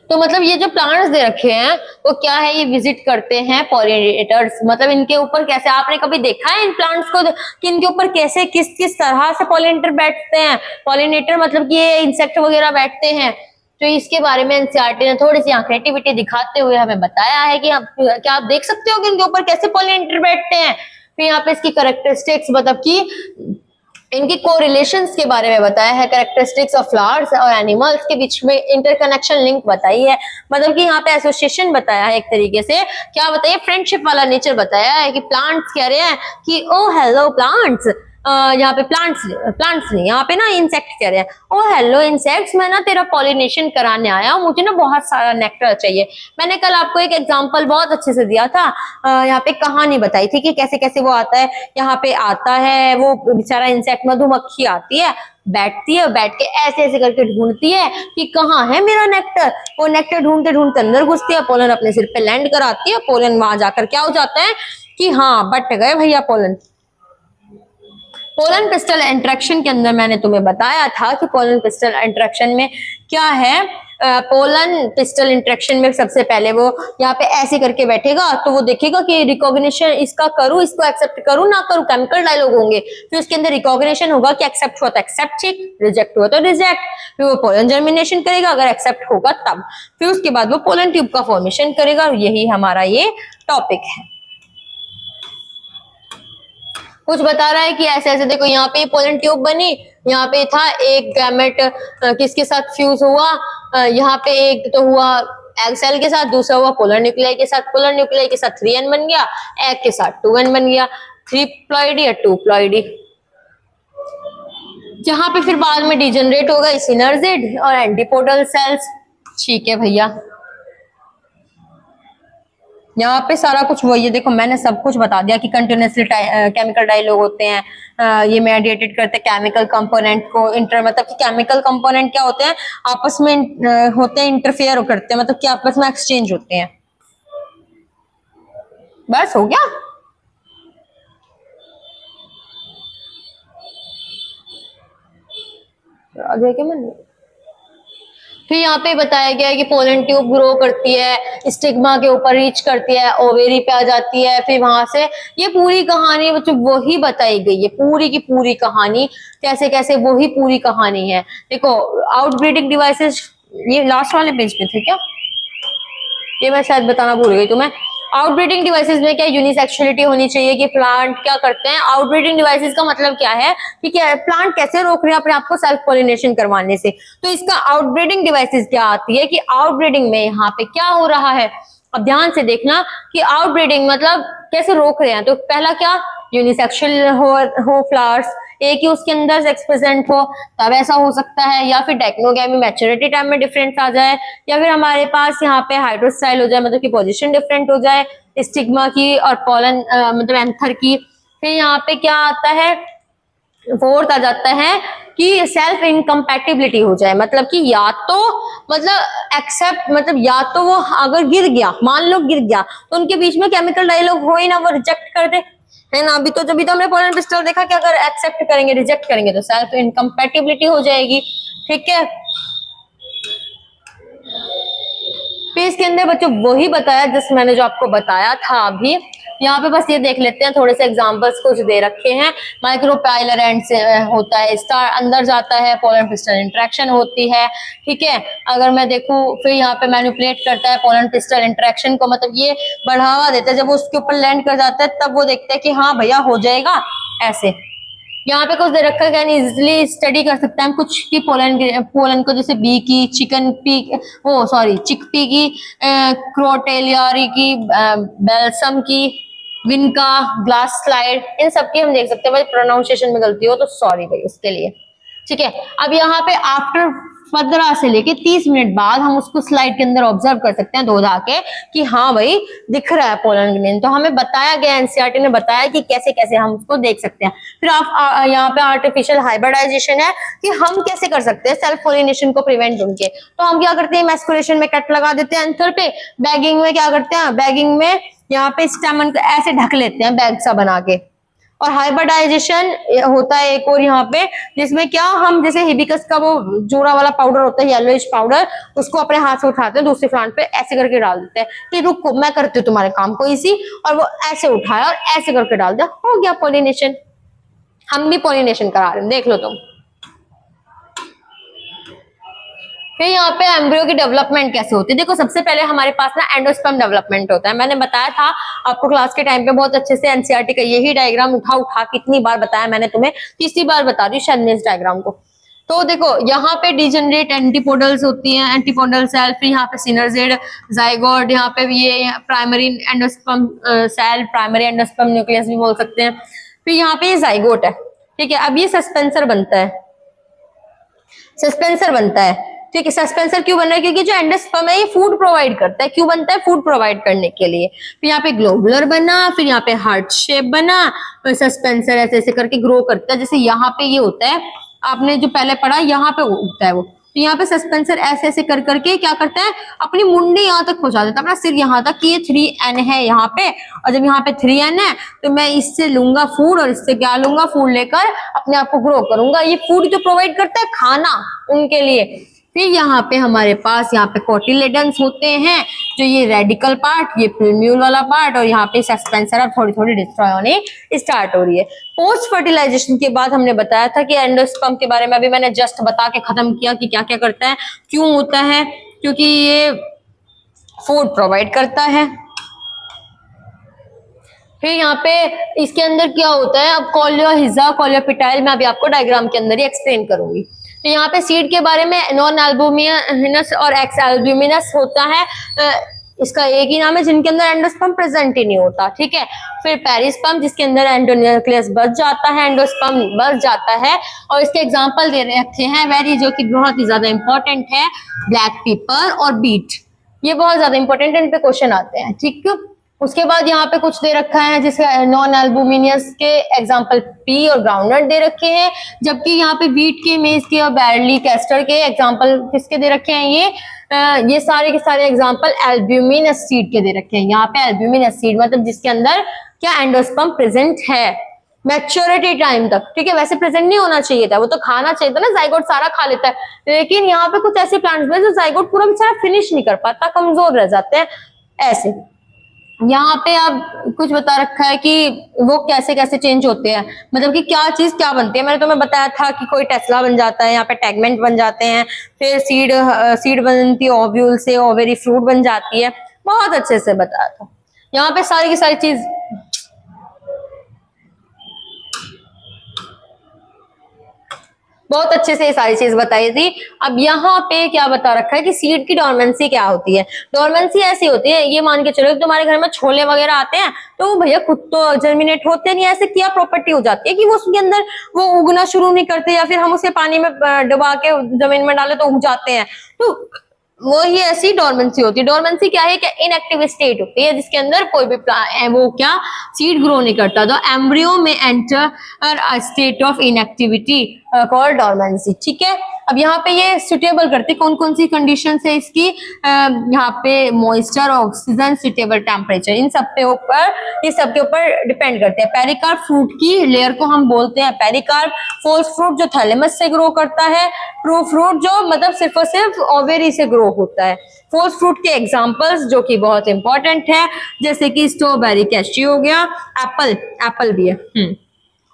तो मतलब ये जो प्लांट्स दे रखे हैं वो क्या है, ये विजिट करते हैं पॉलिनेटर्स, मतलब इनके ऊपर कैसे, आपने कभी देखा है इन प्लांट्स को कि इनके ऊपर कैसे किस किस तरह से पॉलिनेटर बैठते हैं, पॉलिनेटर मतलब कि ये इंसेक्ट वगैरह बैठते हैं। तो इसके बारे में एनसीईआरटी ने थोड़ी सी यहाँ क्रिएटिविटी दिखाते हुए हमें बताया है कि क्या आप देख सकते हो कि इनके ऊपर कैसे पॉलिनेटर बैठते हैं। फिर यहाँ पे इसकी कैरेक्टरिस्टिक्स, मतलब कि इनकी कोरिलेशंस के बारे में बताया है, कैरेक्टरिस्टिक्स ऑफ फ्लावर्स और एनिमल्स के बीच में इंटरकनेक्शन लिंक बताई है, मतलब कि यहाँ पे एसोसिएशन बताया है, एक तरीके से क्या बताइए, फ्रेंडशिप वाला नेचर बताया है कि प्लांट्स कह रहे हैं कि ओ हेलो प्लांट्स, यहाँ पे प्लांट्स नहीं, यहाँ पे ना इंसेक्ट कह रहे हैं, ओ हेलो इंसेक्ट्स, मैं ना तेरा पॉलिनेशन कराने आया हूँ, मुझे ना बहुत सारा नेक्टर चाहिए। मैंने कल आपको एक एग्जांपल बहुत अच्छे से दिया था, यहाँ पे कहानी बताई थी कि कैसे कैसे वो आता है, यहाँ पे आता है वो बेचारा इंसेक्ट, मधुमक्खी आती है, बैठती है, बैठ के ऐसे ऐसे करके ढूंढती है कि कहाँ है मेरा नेक्टर, वो नेक्टर ढूंढते ढूंढते अंदर घुसती है, पोलन अपने सिर पे लैंड कराती है, पोलन वहां जाकर क्या हो जाता है कि हाँ बट गए भैया पोलन। पोलन पिस्टल इंटरेक्शन के अंदर मैंने तुम्हें बताया था कि पोलन पिस्टल इंटरेक्शन में क्या है, पोलन पिस्टल इंटरेक्शन में सबसे पहले वो यहाँ पे ऐसे करके बैठेगा, तो वो देखेगा कि रिकॉग्निशन इसका करूँ, इसको एक्सेप्ट करूँ ना करूँ, केमिकल डायलॉग होंगे, फिर उसके अंदर रिकॉग्निशन होगा कि एक्सेप्ट हुआ तो एक्सेप्ट, ठीक, रिजेक्ट हुआ तो रिजेक्ट, फिर वो पोलन जर्मिनेशन करेगा अगर एक्सेप्ट होगा तब, फिर उसके बाद वो पोलन ट्यूब का फॉर्मेशन करेगा। यही हमारा ये टॉपिक है। कुछ बता रहा है कि ऐसे ऐसे देखो यहाँ पे पोलन ट्यूब बनी, यहाँ पे था एक गैमेट किसके साथ फ्यूज हुआ, यहाँ पे एक तो हुआ एग सेल के साथ, दूसरा हुआ पोलर न्यूक्लियाई के साथ, पोलर न्यूक्लियाई के साथ 3n बन गया, एग के साथ 2n बन गया, 3 प्लॉइडी या 2 प्लॉइडी। जहां पे फिर बाद में डिजेनरेट होगा सिनर्जिड और एंटीपोडल सेल्स। ठीक है भैया, यहाँ पे सारा कुछ वही है। देखो मैंने सब कुछ बता दिया कि कंटिन्यूसली केमिकल डायलॉग होते हैं, ये मेडिएटेड करते हैं केमिकल कंपोनेंट को मतलब कि केमिकल कंपोनेंट क्या होते हैं, आपस में होते हैं, इंटरफेयर करते हैं, मतलब कि आपस में एक्सचेंज होते हैं। बस हो गया। आगे क्या मैंने फिर यहाँ पे बताया गया है कि पोलन ट्यूब ग्रो करती है, स्टिग्मा के ऊपर रीच करती है, ओवेरी पे आ जाती है, फिर वहां से ये पूरी कहानी बच्चों वही बताई गई है, पूरी की पूरी कहानी कैसे कैसे वही पूरी कहानी है। देखो आउटब्रीडिंग डिवाइसेस, ये लास्ट वाले पेज पे थे क्या, ये मैं शायद बताना भूल गई तुम्हें। आउटब्रीडिंग डिवाइसेस में क्या यूनिसेक्सुअलिटी होनी चाहिए कि प्लांट क्या करते हैं। आउटब्रीडिंग डिवाइसेस का मतलब क्या है कि क्या प्लांट कैसे रोक रहे हैं अपने आप को सेल्फ पॉलिनेशन करवाने से। तो इसका आउटब्रीडिंग डिवाइसेस क्या आती है कि आउटब्रीडिंग में यहाँ पे क्या हो रहा है, अब ध्यान से देखना कि आउटब्रीडिंग मतलब कैसे रोक रहे हैं। तो पहला क्या, यूनिसेक्सुअल हो फ्लावर्स, एक ही उसके अंदर सेक्स प्रेजेंट हो तब ऐसा हो सकता है, या फिर डायक्नोगैमी मैच्योरिटी टाइम में डिफरेंस आ जाए, या फिर हमारे पास यहाँ पे हाइड्रोस्टाइल हो जाए, मतलब कि पोजीशन डिफरेंट हो जाए स्टिग्मा की और पोलन मतलब एंथर की। फिर यहाँ पे क्या आता है, फोर्थ आ जाता है कि सेल्फ इनकम्पैटिबिलिटी हो जाए, मतलब कि या तो मतलब एक्सेप्ट मतलब या तो वो अगर गिर गया, मान लो गिर गया, तो उनके बीच में केमिकल डायलॉग हो ही ना, वो रिजेक्ट कर दे, है ना। अभी तो हमने पोलन पिस्टल देखा कि अगर एक्सेप्ट करेंगे रिजेक्ट करेंगे तो सेल्फ इनकम्पैटिबिलिटी हो जाएगी। ठीक है, फिर इसके अंदर बच्चों वही बताया जिस मैंने जो आपको बताया था अभी। यहाँ पे बस ये देख लेते हैं, थोड़े से एग्जांपल्स कुछ दे रखे हैं। माइक्रोपाइलर एंड से होता है, स्टार अंदर जाता है, पोलन पिस्टल इंटरेक्शन होती है। ठीक है, अगर मैं देखूं फिर यहाँ पे मैनिपुलेट करता है पोलन पिस्टल इंटरेक्शन को, मतलब ये बढ़ावा देता है, जब वो उसके ऊपर लैंड कर जाता है तब वो देखता है कि हाँ भैया हो जाएगा ऐसे। यहाँ पे कुछ दे रखा है, इजिली स्टडी कर सकते हैं हम कुछ की पोलन को, जैसे बी की, चिकन पी, ओ सॉरी चिकपी की, क्रोटेलियारी की, बेल्सम की, विनका, ग्लास स्लाइड, इन सब की हम देख सकते हैं। भाई प्रोनाउंसिएशन में गलती हो तो सॉरी भाई उसके लिए। ठीक है, अब यहाँ पे आफ्टर 15 से लेके 30 मिनट बाद हम उसको स्लाइड के अंदर ऑब्जर्व कर सकते हैं, धो धा के, कि हाँ भाई दिख रहा है पोलन ग्रेन। तो हमें बताया गया, एनसीईआरटी ने बताया कि कैसे कैसे हम उसको देख सकते हैं। फिर आप यहाँ पे आर्टिफिशियल हाइब्रिडाइजेशन है कि हम कैसे कर सकते हैं सेल्फ पोलिनेशन को प्रिवेंट उनके। तो हम क्या करते हैं, मैस्कुलेशन में कट लगा देते हैं एंथर पे, बैगिंग में क्या करते हैं, बैगिंग में यहाँ पे स्टेमन को ऐसे ढक लेते हैं बैग सा बना के। और हाइब्रिडाइजेशन होता है एक और यहाँ पे, जिसमें क्या हम जैसे हिबिस्कस का वो जोड़ा वाला पाउडर होता है, येलोइश पाउडर, उसको अपने हाथ से उठाते हैं, दूसरे प्लांट पे ऐसे करके डाल देते हैं कि रुको मैं करती हूँ तुम्हारे काम को इसी, और वो ऐसे उठाया और ऐसे करके डाल दिया, हो गया पॉलिनेशन। हम भी पॉलिनेशन करा रहे हैं, देख लो तुम। फिर यहाँ पे एम्ब्रियो की डेवलपमेंट कैसे होती है। देखो सबसे पहले हमारे पास ना एंडोस्पर्म डेवलपमेंट होता है। मैंने बताया था आपको क्लास के टाइम पे बहुत अच्छे से, एनसीईआरटी का यही डायग्राम उठा उठा कितनी बार बताया मैंने तुम्हें, तीसरी बार बता दी शायद मैं इस डायग्राम को। तो देखो यहाँ पे डिजेनरेट एंटीपोडल्स होती हैं, एंटीपोडल सेल, फिर यहाँ पे सिनर्जिड, जाइगोट, यहाँ पे ये primary endosperm cell, primary endosperm nucleus भी बोल सकते हैं। फिर यहाँ पे ये जाइगोट है। ठीक है, अब ये सस्पेंसर बनता है, सस्पेंसर बनता है। ठीक है, सस्पेंसर क्यों बन रहा है, क्योंकि जो एंडोस्पर्म है ये फूड प्रोवाइड करता है। क्यों बनता है, फूड प्रोवाइड करने के लिए। फिर यहाँ पे ग्लोबुलर बना, फिर यहाँ पे हार्ट शेप बना, फिर सस्पेंसर ऐसे ऐसे करके ग्रो करता है। जैसे यहाँ पे ये होता है, आपने जो पहले पढ़ा, यहाँ पे उगता है वो, तो यहाँ पे सस्पेंसर ऐसे ऐसे कर करके क्या करता है, अपनी मुंडी यहाँ तक पहुंचा देता है, अपना सिर यहाँ तक, कि ये 3n है यहाँ पे, और जब यहाँ पे 3n है तो मैं इससे लूंगा फूड, और इससे क्या लूंगा, फूड लेकर अपने आप को ग्रो करूंगा। ये फूड जो प्रोवाइड करता है, खाना उनके लिए। फिर यहाँ पे हमारे पास यहाँ पे कोटिलेडन्स होते हैं, जो ये रेडिकल पार्ट, ये प्लूम्यूल वाला पार्ट, और यहाँ पे सस्पेंसर अब थोड़ी थोड़ी डिस्ट्रॉय होने स्टार्ट हो रही है। पोस्ट फर्टिलाइजेशन के बाद हमने बताया था कि एंडोस्पर्म के बारे में अभी मैंने जस्ट बता के खत्म किया कि क्या क्या करता है, क्यों होता है, क्योंकि ये फूड प्रोवाइड करता है। फिर यहाँ पे इसके अंदर क्या होता है, अब कोलियोहिजा कोलियोपिटाइल मैं अभी आपको डायग्राम के अंदर ही एक्सप्लेन करूंगी। तो यहाँ पे सीड के बारे में नॉन एल्ब्यूमिनस और एक्स एल्ब्यूमिनस होता है, इसका एक ही नाम है, जिनके अंदर एंडोस्पर्म प्रेजेंट ही नहीं होता, ठीक है। फिर पेरिस्पर्म जिसके अंदर एंडोन्यूक्लियस बच जाता है, एंडोस्पर्म बच जाता है। और इसके एग्जांपल दे रखे हैं वेरी, जो कि बहुत ही ज्यादा इंपॉर्टेंट है, ब्लैक पेपर और बीट, ये बहुत ज्यादा इंपॉर्टेंट है, इन पे क्वेश्चन आते हैं, ठीक है। उसके बाद यहाँ पे कुछ दे रखा है जिसका नॉन एल्बुमिनियस के एग्जांपल पी और ग्राउंडनट दे रखे हैं, जबकि यहाँ पे व्हीट के, मेज के और बैरली कैस्टर के एग्जांपल किसके दे रखे हैं, ये सारे के सारे एग्जांपल एल्ब्यूमिनस सीड के दे रखे हैं। यहाँ पे एल्ब्यूमिनस सीड मतलब जिसके अंदर क्या एंडोस्पर्म प्रेजेंट है मैच्योरिटी टाइम तक, ठीक है। वैसे प्रेजेंट नहीं होना चाहिए था, वो तो खाना चाहिए था ना, जाइगोट सारा खा लेता है, लेकिन यहाँ पे कुछ ऐसे प्लांट्स में जो जाइगोट पूरा बेचारा फिनिश नहीं कर पाता, कमजोर रह जाते हैं ऐसे। यहाँ पे अब कुछ बता रखा है कि वो कैसे कैसे चेंज होते हैं, मतलब कि क्या चीज क्या बनती है। मैंने तुम्हें बताया था कि कोई टेस्ला बन जाता है, यहाँ पे टैगमेंट बन जाते हैं, फिर सीड बनती है ओव्यूल से, ओवेरी फ्रूट बन जाती है, बहुत अच्छे से बताया था। यहाँ पे सारी की सारी चीज बहुत अच्छे से ये सारी चीज बताई थी। अब यहाँ पे क्या बता रखा है कि सीड की डोरमेंसी क्या होती है। डोरमेंसी ऐसी होती है, ये मान के चलो कि तुम्हारे घर में छोले वगैरह आते हैं तो वो भैया खुद तो जर्मिनेट होते नहीं, ऐसे क्या प्रॉपर्टी हो जाती है कि वो उसके अंदर वो उगना शुरू नहीं करते, या फिर हम उसे पानी में डुबा के जमीन में डाले तो उग जाते हैं। तो वो ही ऐसी डोरमेंसी होती है। डोरमेंसी क्या है, क्या इनएक्टिव स्टेट होती है जिसके अंदर कोई भी वो क्या सीड ग्रो नहीं करता। तो एम्ब्रियो में enter a state of inactivity called dormancy, ठीक है। अब यहाँ पे ये सुटेबल करते कौन कौन सी कंडीशन है इसकी, यहाँ पे मॉइस्चर, ऑक्सीजन, सुटेबल टेम्परेचर, इन सब पे ऊपर, ये सब के ऊपर डिपेंड करते हैं। पेरिकार्प फ्रूट की लेयर को हम बोलते हैं पेरिकार्प। फोर्स फ्रूट जो थैलेमस से ग्रो करता है। ट्रू फ्रूट जो मतलब सिर्फ और सिर्फ ओवेरी से ग्रो होता है। फोर्स फ्रूट के एग्जांपल्स जो कि बहुत इंपॉर्टेंट है, जैसे कि स्ट्रॉबेरी, कैश्यू हो गया, एप्पल भी है,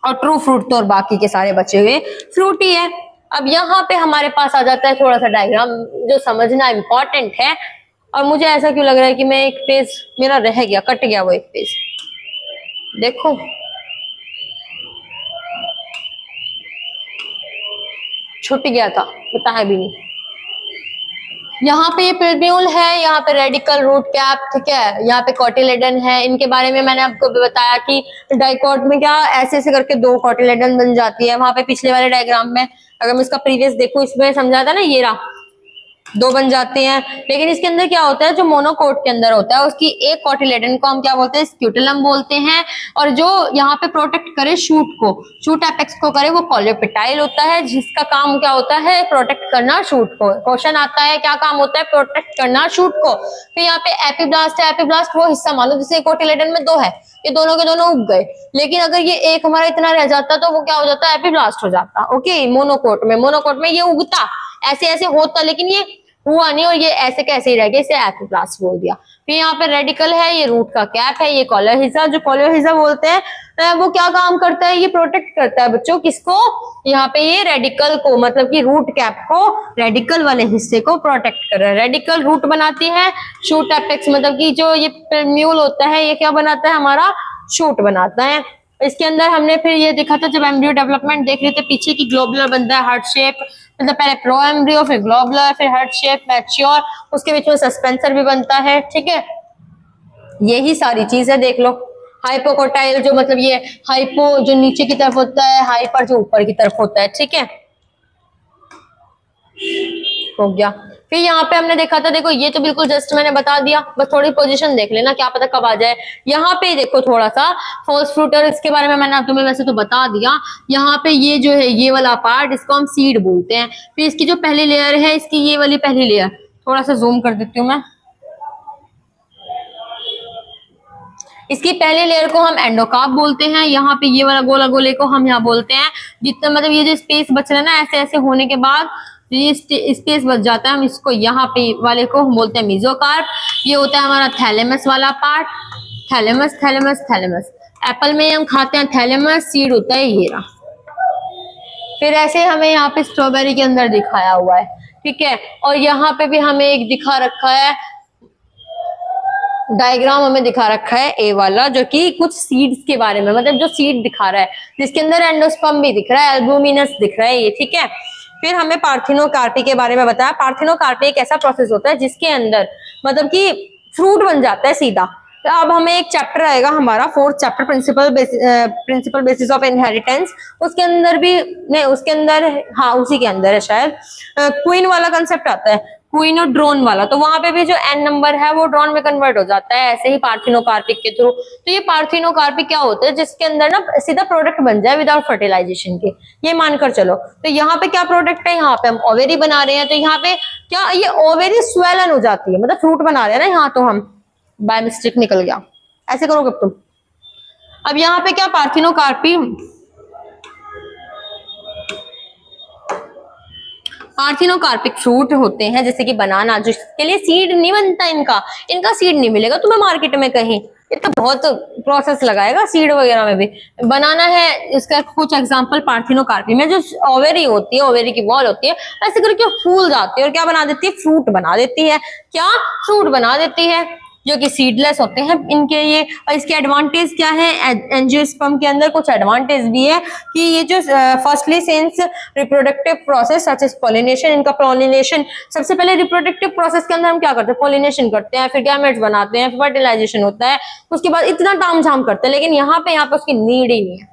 और ट्रू फ्रूट तो और बाकी के सारे बचे हुए फ्रूट ही है। अब यहाँ पे हमारे पास आ जाता है थोड़ा सा डायग्राम जो समझना इंपॉर्टेंट है, और मुझे ऐसा क्यों लग रहा है कि मैं एक पेज मेरा रह गया, कट गया वो एक पेज, देखो छूट गया था, बताया भी नहीं। यहाँ पे ये पिल्ब्यूल है, यहाँ पे रेडिकल रूट कैप, ठीक है, यहाँ पे कॉटिलेडन है। इनके बारे में मैंने आपको भी बताया कि डाइकोट में क्या ऐसे ऐसे करके दो कॉटिलेडन बन जाती है। वहां पे पिछले वाले डायग्राम में अगर मैं इसका प्रीवियस देखूं, इसमें समझा था ना, ये रहा दो बन जाते हैं। लेकिन इसके अंदर क्या होता है, जो मोनोकोट के अंदर होता है उसकी एक कॉटिलेडन को हम क्या बोलते हैं, स्क्यूटुलम बोलते हैं, और जो यहाँ पे प्रोटेक्ट करे शूट को, शूट एपेक्स को करे, वो कोलियोपिटाइल होता है, जिसका काम क्या होता है, प्रोटेक्ट करना शूट को। क्वेश्चन आता है क्या काम होता है, प्रोटेक्ट करना शूट को। फिर यहाँ पे एपिब्लास्ट है, एपिब्लास्ट वो हिस्सा मान लो जैसे कोटिलेडन में दो है, ये दोनों के दोनों उग गए, लेकिन अगर ये एक हमारा इतना रह जाता तो वो क्या हो जाता, एपिब्लास्ट हो जाता। ओके, मोनोकोट में ये उगता, ऐसे ऐसे होता, लेकिन ये हुआ नहीं, और ये ऐसे कैसे ही रह गया, इसे एपिब्लास्ट बोल दिया। फिर यहाँ पे रेडिकल है, ये रूट का कैप है, ये कोलियोहिजा, जो कोलियोहिजा बोलते हैं वो क्या काम करता है, ये प्रोटेक्ट करता है बच्चों किसको, यहाँ पे ये रेडिकल को, मतलब कि रूट कैप को, रेडिकल वाले हिस्से को प्रोटेक्ट कर रहा है। रेडिकल रूट बनाती है, शूट एपेक्स मतलब कि जो ये पिल्ब्यूल होता है ये क्या बनाता है, हमारा शूट बनाता है। इसके अंदर हमने फिर ये देखा था जब एम्ब्रियो डेवलपमेंट देख रहे थे पीछे की, ग्लोबुलर बनता है, हार्ट शेप, मतलब पहले प्रो एम्ब्रियो, फिर ग्लोबुलर, फिर हार्ट शेप, मैच्योर, उसके बीच में सस्पेंसर भी बनता है, ठीक है। यही सारी चीज है, देख लो। हाइपोकोटाइल जो मतलब ये हाइपो जो नीचे की तरफ होता है, हाइपर जो ऊपर की तरफ होता है, ठीक है, हो गया। फिर यहाँ पे हमने देखा था, देखो ये तो बिल्कुल जस्ट मैंने बता दिया, बस थोड़ी पोजीशन देख लेना, क्या पता कब आ जाए। यहाँ पे देखो थोड़ा सा फॉल्स फ्रूट, और इसके बारे में मैंने तुम्हें वैसे तो बता दिया। यहाँ पे ये जो है ये वाला पार्ट, इसको हम सीड बोलते हैं। फिर इसकी जो पहली लेयर है, इसकी ये वाली पहली लेयर, थोड़ा सा जूम कर देती हूँ मैं, इसकी पहले लेयर को हम एंडोकार्प बोलते हैं। यहाँ पे ये वाला गोला गोले को हम यहाँ बोलते हैं, जितना मतलब ये जो स्पेस बच रहा है ना, ऐसे ऐसे होने के बाद ये स्पेस बच जाता है, हम इसको यहाँ पे वाले को हम बोलते हैं मेसोकार्प। ये होता है हमारा थैलेमस वाला part, thalamus thalamus thalamus. Apple में हम खाते हैं थैलेमस, सीड होता है ये रहा। फिर ऐसे हमें यहाँ पे स्ट्रॉबेरी के अंदर दिखाया हुआ है, ठीक है, और यहाँ पे भी हमें एक दिखा रखा है, डायग्राम हमें दिखा रखा है ए वाला, जो कि कुछ सीड्स के बारे में, मतलब जो सीड दिखा रहा है, जिसके अंदर एंडोस्पर्म भी दिख रहा है, एल्बुमिनस दिख रहा है ये, ठीक है। फिर हमें पार्थिनोकार्पी के बारे में बताया। पार्थिनोकार्पी एक ऐसा प्रोसेस होता है जिसके अंदर मतलब कि फ्रूट बन जाता है सीधा। तो अब हमें एक चैप्टर आएगा हमारा, fourth chapter, principle basis of inheritance. उसके अंदर भी नहीं, उसके अंदर, हाँ उसी के अंदर है शायद, क्वीन वाला कंसेप्ट आता है, क्वीन और ड्रोन वाला। तो वहां पे भी जो एन नंबर है वो ड्रोन में कन्वर्ट हो जाता है, ऐसे ही पार्थिनोकार्पिक के थ्रू। तो ये पार्थिनोकार्पिक क्या होता है, जिसके अंदर ना सीधा प्रोडक्ट बन जाए विदाउट फर्टिलाइजेशन के, ये मानकर चलो। तो यहाँ पे क्या प्रोडक्ट है, यहाँ पे हम ओवेरी बना रहे हैं, तो यहाँ पे क्या ये ओवेरी स्वेलन हो जाती है, मतलब फ्रूट बना रहे हैं ना यहाँ, तो हम बाय मिस्टेक निकल गया, ऐसे करोगे तुम। अब यहाँ पे क्या पार्थिनोकार्पी, पार्थिनोकार्पिक फ्रूट होते हैं, जैसे कि बनाना, जिसके लिए सीड नहीं बनता, इनका सीड नहीं मिलेगा तुम्हें मार्केट में कहीं, ये तो बहुत प्रोसेस लगाएगा सीड वगैरह में भी। बनाना है इसका कुछ एग्जांपल, पार्थिनोकार्पी में जो ओवेरी होती है, ओवेरी की बॉल होती है, ऐसे करके फूल जाती है और क्या बना देती है, फ्रूट बना देती है। क्या फ्रूट बना देती है, जो कि सीडलेस होते हैं इनके ये। और इसके एडवांटेज क्या है, एंजियोस्पर्म के अंदर कुछ एडवांटेज भी है कि ये जो firstly since reproductive process such as pollination, इनका पॉलिनेशन सबसे पहले रिप्रोडक्टिव प्रोसेस के अंदर हम क्या करते हैं, पॉलिनेशन करते हैं, फिर गैमेट्स बनाते हैं, फिर फर्टिलाइजेशन होता है, उसके बाद इतना तामझाम करते हैं। लेकिन यहाँ पे उसकी नीड ही नहीं है,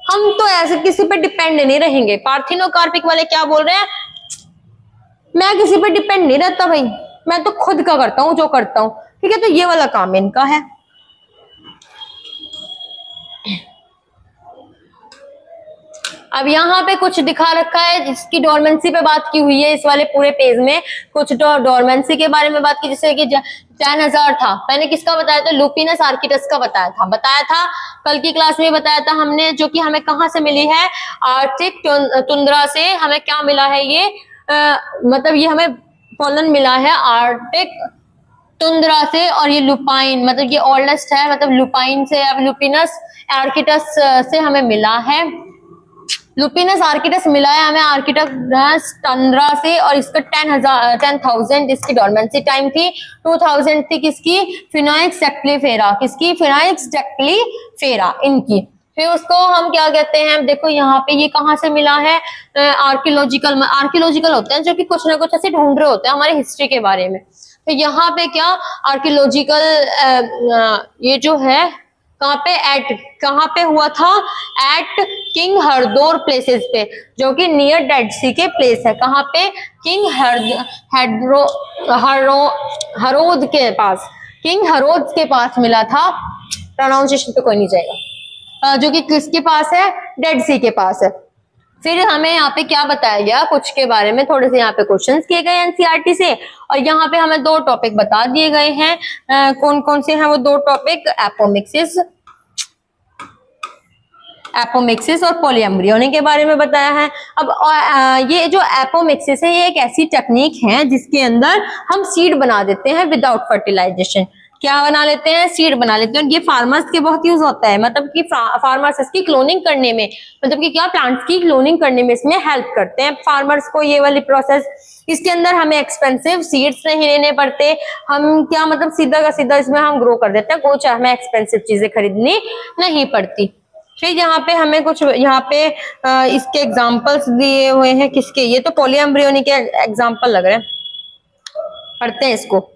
हम तो ऐसे किसी पे डिपेंड नहीं रहेंगे। पार्थिनोकार्पिक वाले क्या बोल रहे हैं, मैं किसी पे डिपेंड नहीं रहता भाई, मैं तो खुद का करता हूँ जो करता हूँ, ठीक है। तो ये वाला काम इनका है। अब यहाँ पे कुछ दिखा रखा है जिसकी डोरमेंसी पे बात की हुई है, इस वाले पूरे पेज में कुछ डोरमेंसी के बारे में बात की, जैसे कि 10,000 था, मैंने किसका बताया था, लुपिनस आर्किटस का बताया था कल की क्लास में बताया था हमने, जो कि हमें कहाँ से मिली है, आर्कटिक टुंड्रा से हमें क्या मिला है, ये मतलब ये हमें पोलन मिला है आर्कटिक टुंड्रा से, और ये लुपाइन मतलब ये ओल्डेस्ट है, मतलब लुपाइन से, अब लुपिनस आर्किटस से हमें मिला है, लुपिनस आर्किटस मिला है हमें आर्किटस टंड्रा से, और इसका 10,000 इसकी डोरमेंसी टाइम थी, 2000 थी किसकी, फिनाइक्स डेक्टिलीफेरा, किसकी, फिनाइक्स डेक्टिलीफेरा इनकी। फिर उसको हम क्या कहते हैं, देखो यहाँ पे ये कहाँ से मिला है, आर्कियोलॉजिकल होते हैं जो कि कुछ ना कुछ ऐसे ढूंढ रहे होते हैं हमारे हिस्ट्री के बारे में। तो यहाँ पे क्या आर्कियोलॉजिकल ये जो है कहाँ पे हुआ था, एट किंग हरदोर प्लेसेस पे, जो कि नियर डेड सी के प्लेस है, कहाँ पे, किंग हरोद के पास, किंग हरोद के पास मिला था, प्रोनाउंसिएशन पे कोई नहीं जाएगा, जो कि किसके पास है, डेड सी के पास है। फिर हमें यहाँ पे क्या बताया गया, कुछ के बारे में थोड़े से यहाँ पे क्वेश्चंस किए गए एनसीईआरटी से, और यहाँ पे हमें 2 टॉपिक बता दिए गए हैं, कौन कौन से हैं वो 2 टॉपिक, एपोमिक्सिस और पॉलीएम्ब्रियोनी के बारे में बताया है। अब ये जो एपोमिक्सिस है, ये एक ऐसी टेक्निक है जिसके अंदर हम सीड बना देते हैं विदाउट फर्टिलाइजेशन। क्या बना लेते हैं, सीड बना लेते हैं। ये फार्मर्स के बहुत यूज होता है, मतलब कि फार्मर्स इसकी क्लोनिंग करने में, मतलब कि क्या प्लांट्स की क्लोनिंग करने में इसमें हेल्प करते हैं फार्मर्स को, ये वाली प्रोसेस। इसके अंदर हमें एक्सपेंसिव सीड्स नहीं लेने पड़ते, हम क्या मतलब सीधा का सीधा इसमें हम ग्रो कर देते हैं, कुछ हमें एक्सपेंसिव चीजें खरीदनी नहीं पड़ती। फिर यहाँ पे हमें कुछ यहाँ पे इसके एग्जाम्पल्स दिए हुए हैं, किसके, ये तो पॉलीएम्ब्रियोनी के एग्जाम्पल लग रहे हैं, पढ़ते हैं इसको।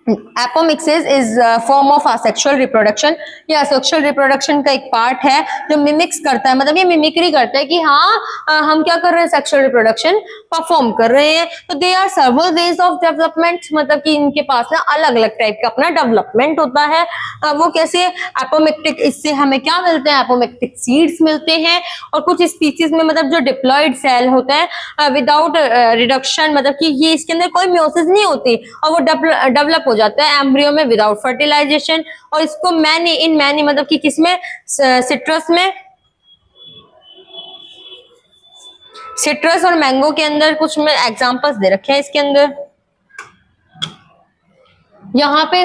Apomixis is form of asexual reproduction, ये असेक्सुअल रिप्रोडक्शन का एक पार्ट है जो मिमिक्स करता है, मतलब ये मिमिक्री करता है कि हाँ हम क्या कर रहे हैं, सेक्सुअल रिप्रोडक्शन परफॉर्म कर रहे हैं। तो they are several ways of development, मतलब कि इनके पास ना अलग अलग टाइप का अपना डेवलपमेंट होता है। वो कैसे, एपोमिक्टिक, इससे हमें क्या मिलते हैं, एपोमिक्टिक सीड्स मिलते हैं, और कुछ स्पीसीज में मतलब जो डिप्लॉयड सेल होता है विदाउट रिडक्शन, मतलब कि ये इसके अंदर कोई म्योसिस नहीं होती और वो डेवलप हो जाता है एम्ब्रियो में विदाउट फर्टिलाइजेशन। और इसको मैनी मतलब कि किसमें, सिट्रस और मैंगो के अंदर कुछ में एग्जांपल्स दे रखे हैं इसके अंदर। यहाँ पे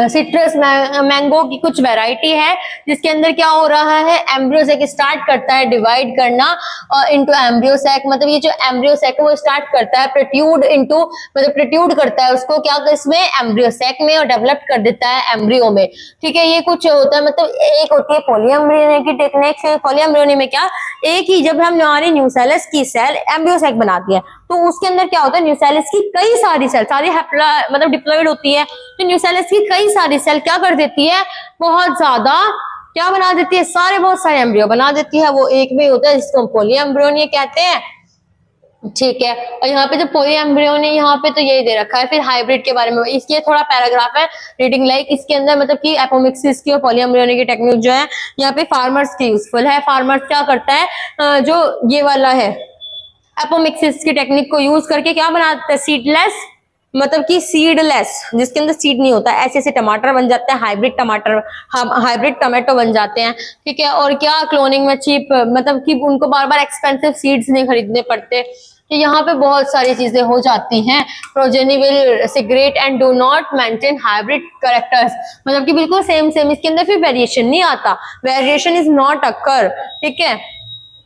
सिट्रस मैंगो की कुछ वैरायटी है जिसके अंदर क्या हो रहा है, एम्ब्रियो सेक स्टार्ट करता है डिवाइड करना इनटू एम्ब्रियो सेक। मतलब ये जो एम्ब्रियो सेक है वो स्टार्ट करता है प्रोट्यूड इनटू, मतलब प्रोट्यूड करता है उसको क्या इसमें एम्ब्रियो सेक में, और डेवलप कर देता है एम्ब्रियो में। ठीक है, ये कुछ होता है। मतलब एक होती है पॉलीएम्ब्रियोनी की टेक्निक। पॉलीएम्ब्रियोनी में क्या, एक ही जब हम हमारी न्यूसेलस की सेल एम्ब्रियो सेक बनाती है तो उसके अंदर क्या होता है, न्यूसेलस की कई सारी सेल सारी मतलब डिप्लॉयड होती है। तो न्यूसेलस की कई सारी सेल क्या कर देती है, बहुत ज्यादा क्या बना देती है, सारे बहुत सारे एम्ब्रियो बना देती है। वो एक में होता है जिसको हम पॉलीएम्ब्रियोनी कहते हैं। ठीक है, और यहाँ पे जो पॉलीएम्ब्रियोनी यहाँ पे तो यही दे रखा है। फिर हाइब्रिड के बारे में इसके थोड़ा पैराग्राफ है रीडिंग लाइक। इसके अंदर मतलब कि एपोमिक्सिस की और पॉलीएम्ब्रियोनी की टेक्निक जो है यहाँ पे फार्मर्स की यूजफुल है। फार्मर्स क्या करता है, जो ये वाला है एपोमिक्सिस की टेक्निक को यूज करके क्या बनाते हैं, सीडलेस, मतलब कि सीडलेस जिसके अंदर सीड नहीं होता, ऐसे ऐसे टमाटर बन जाते हैं, हाइब्रिड टमाटर, हाइब्रिड टमाटो बन जाते हैं। ठीक है, और क्या क्लोनिंग में चीप, मतलब कि उनको बार बार एक्सपेंसिव सीड्स नहीं खरीदने पड़ते। तो यहाँ पे बहुत सारी चीजें हो जाती हैं। Progeny will segregate and do not maintain hybrid characters, मतलब कि बिल्कुल सेम सेम, इसके अंदर फिर वेरिएशन नहीं आता, वेरिएशन इज नॉट अकर। ठीक है,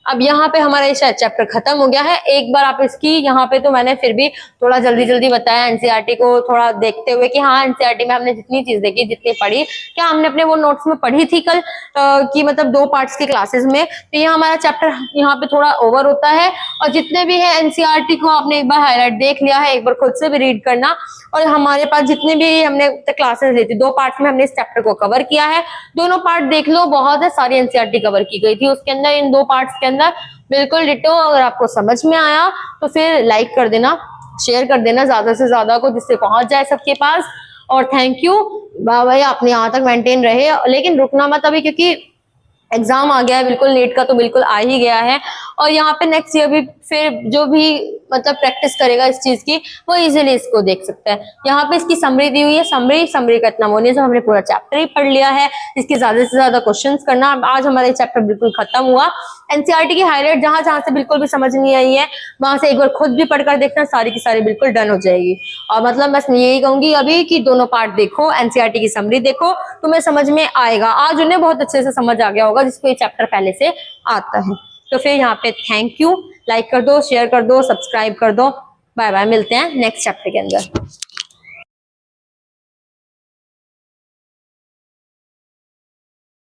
अब यहाँ पे हमारा ये चैप्टर खत्म हो गया है। एक बार आप इसकी यहाँ पे तो मैंने फिर भी थोड़ा जल्दी जल्दी बताया एनसीईआरटी को थोड़ा देखते हुए कि हाँ एनसीईआरटी में हमने जितनी चीज देखी, जितनी पढ़ी, क्या हमने अपने वो नोट्स में पढ़ी थी कल कि मतलब 2 पार्ट्स की क्लासेस में। तो ये हमारा चैप्टर यहाँ पे थोड़ा ओवर होता है, और जितने भी है एनसीईआरटी को आपने एक बार हाईलाइट देख लिया है, एक बार खुद से भी रीड करना। और हमारे पास जितने भी हमने क्लासेस ली थी 2 पार्ट्स में हमने इस चैप्टर को कवर किया है। दोनों पार्ट देख लो, बहुत है, सारी एनसीईआरटी कवर की गई थी उसके अंदर, इन 2 पार्ट्स के अंदर। बिल्कुल डिटो। अगर आपको समझ में आया तो फिर लाइक कर देना, शेयर कर देना ज्यादा से ज्यादा को, जिससे पहुंच जाए सबके पास। और थैंक यू भाई, आपने यहाँ तक मेंटेन रहे, लेकिन रुकना मत अभी, क्योंकि एग्जाम आ गया है, बिल्कुल नेट का तो बिल्कुल आ ही गया है। और यहाँ पे नेक्स्ट ईयर भी फिर जो भी मतलब प्रैक्टिस करेगा इस चीज की वो इजीली इसको देख सकता है। यहाँ पे इसकी समरी दी हुई है, समरी का इतना होने से हमने पूरा चैप्टर ही पढ़ लिया है। इसके ज्यादा से ज्यादा क्वेश्चंस करना। आज हमारा चैप्टर बिल्कुल खत्म हुआ। एनसीईआरटी की हाईलाइट जहां जहां से बिल्कुल भी समझ नहीं आई है वहां से एक बार खुद भी पढ़कर देखना, सारी की सारी बिल्कुल डन हो जाएगी। और मतलब बस यही कहूंगी अभी कि दोनों पार्ट देखो, एनसीईआरटी की समरी देखो, तुम्हें समझ में आएगा। आज उन्हें बहुत अच्छे से समझ आ गया होगा जिसको ये चैप्टर पहले से आता है। तो फिर यहाँ पे थैंक यू, लाइक कर दो, शेयर कर दो, सब्सक्राइब कर दो। बाय बाय, मिलते हैं नेक्स्ट चैप्टर के अंदर।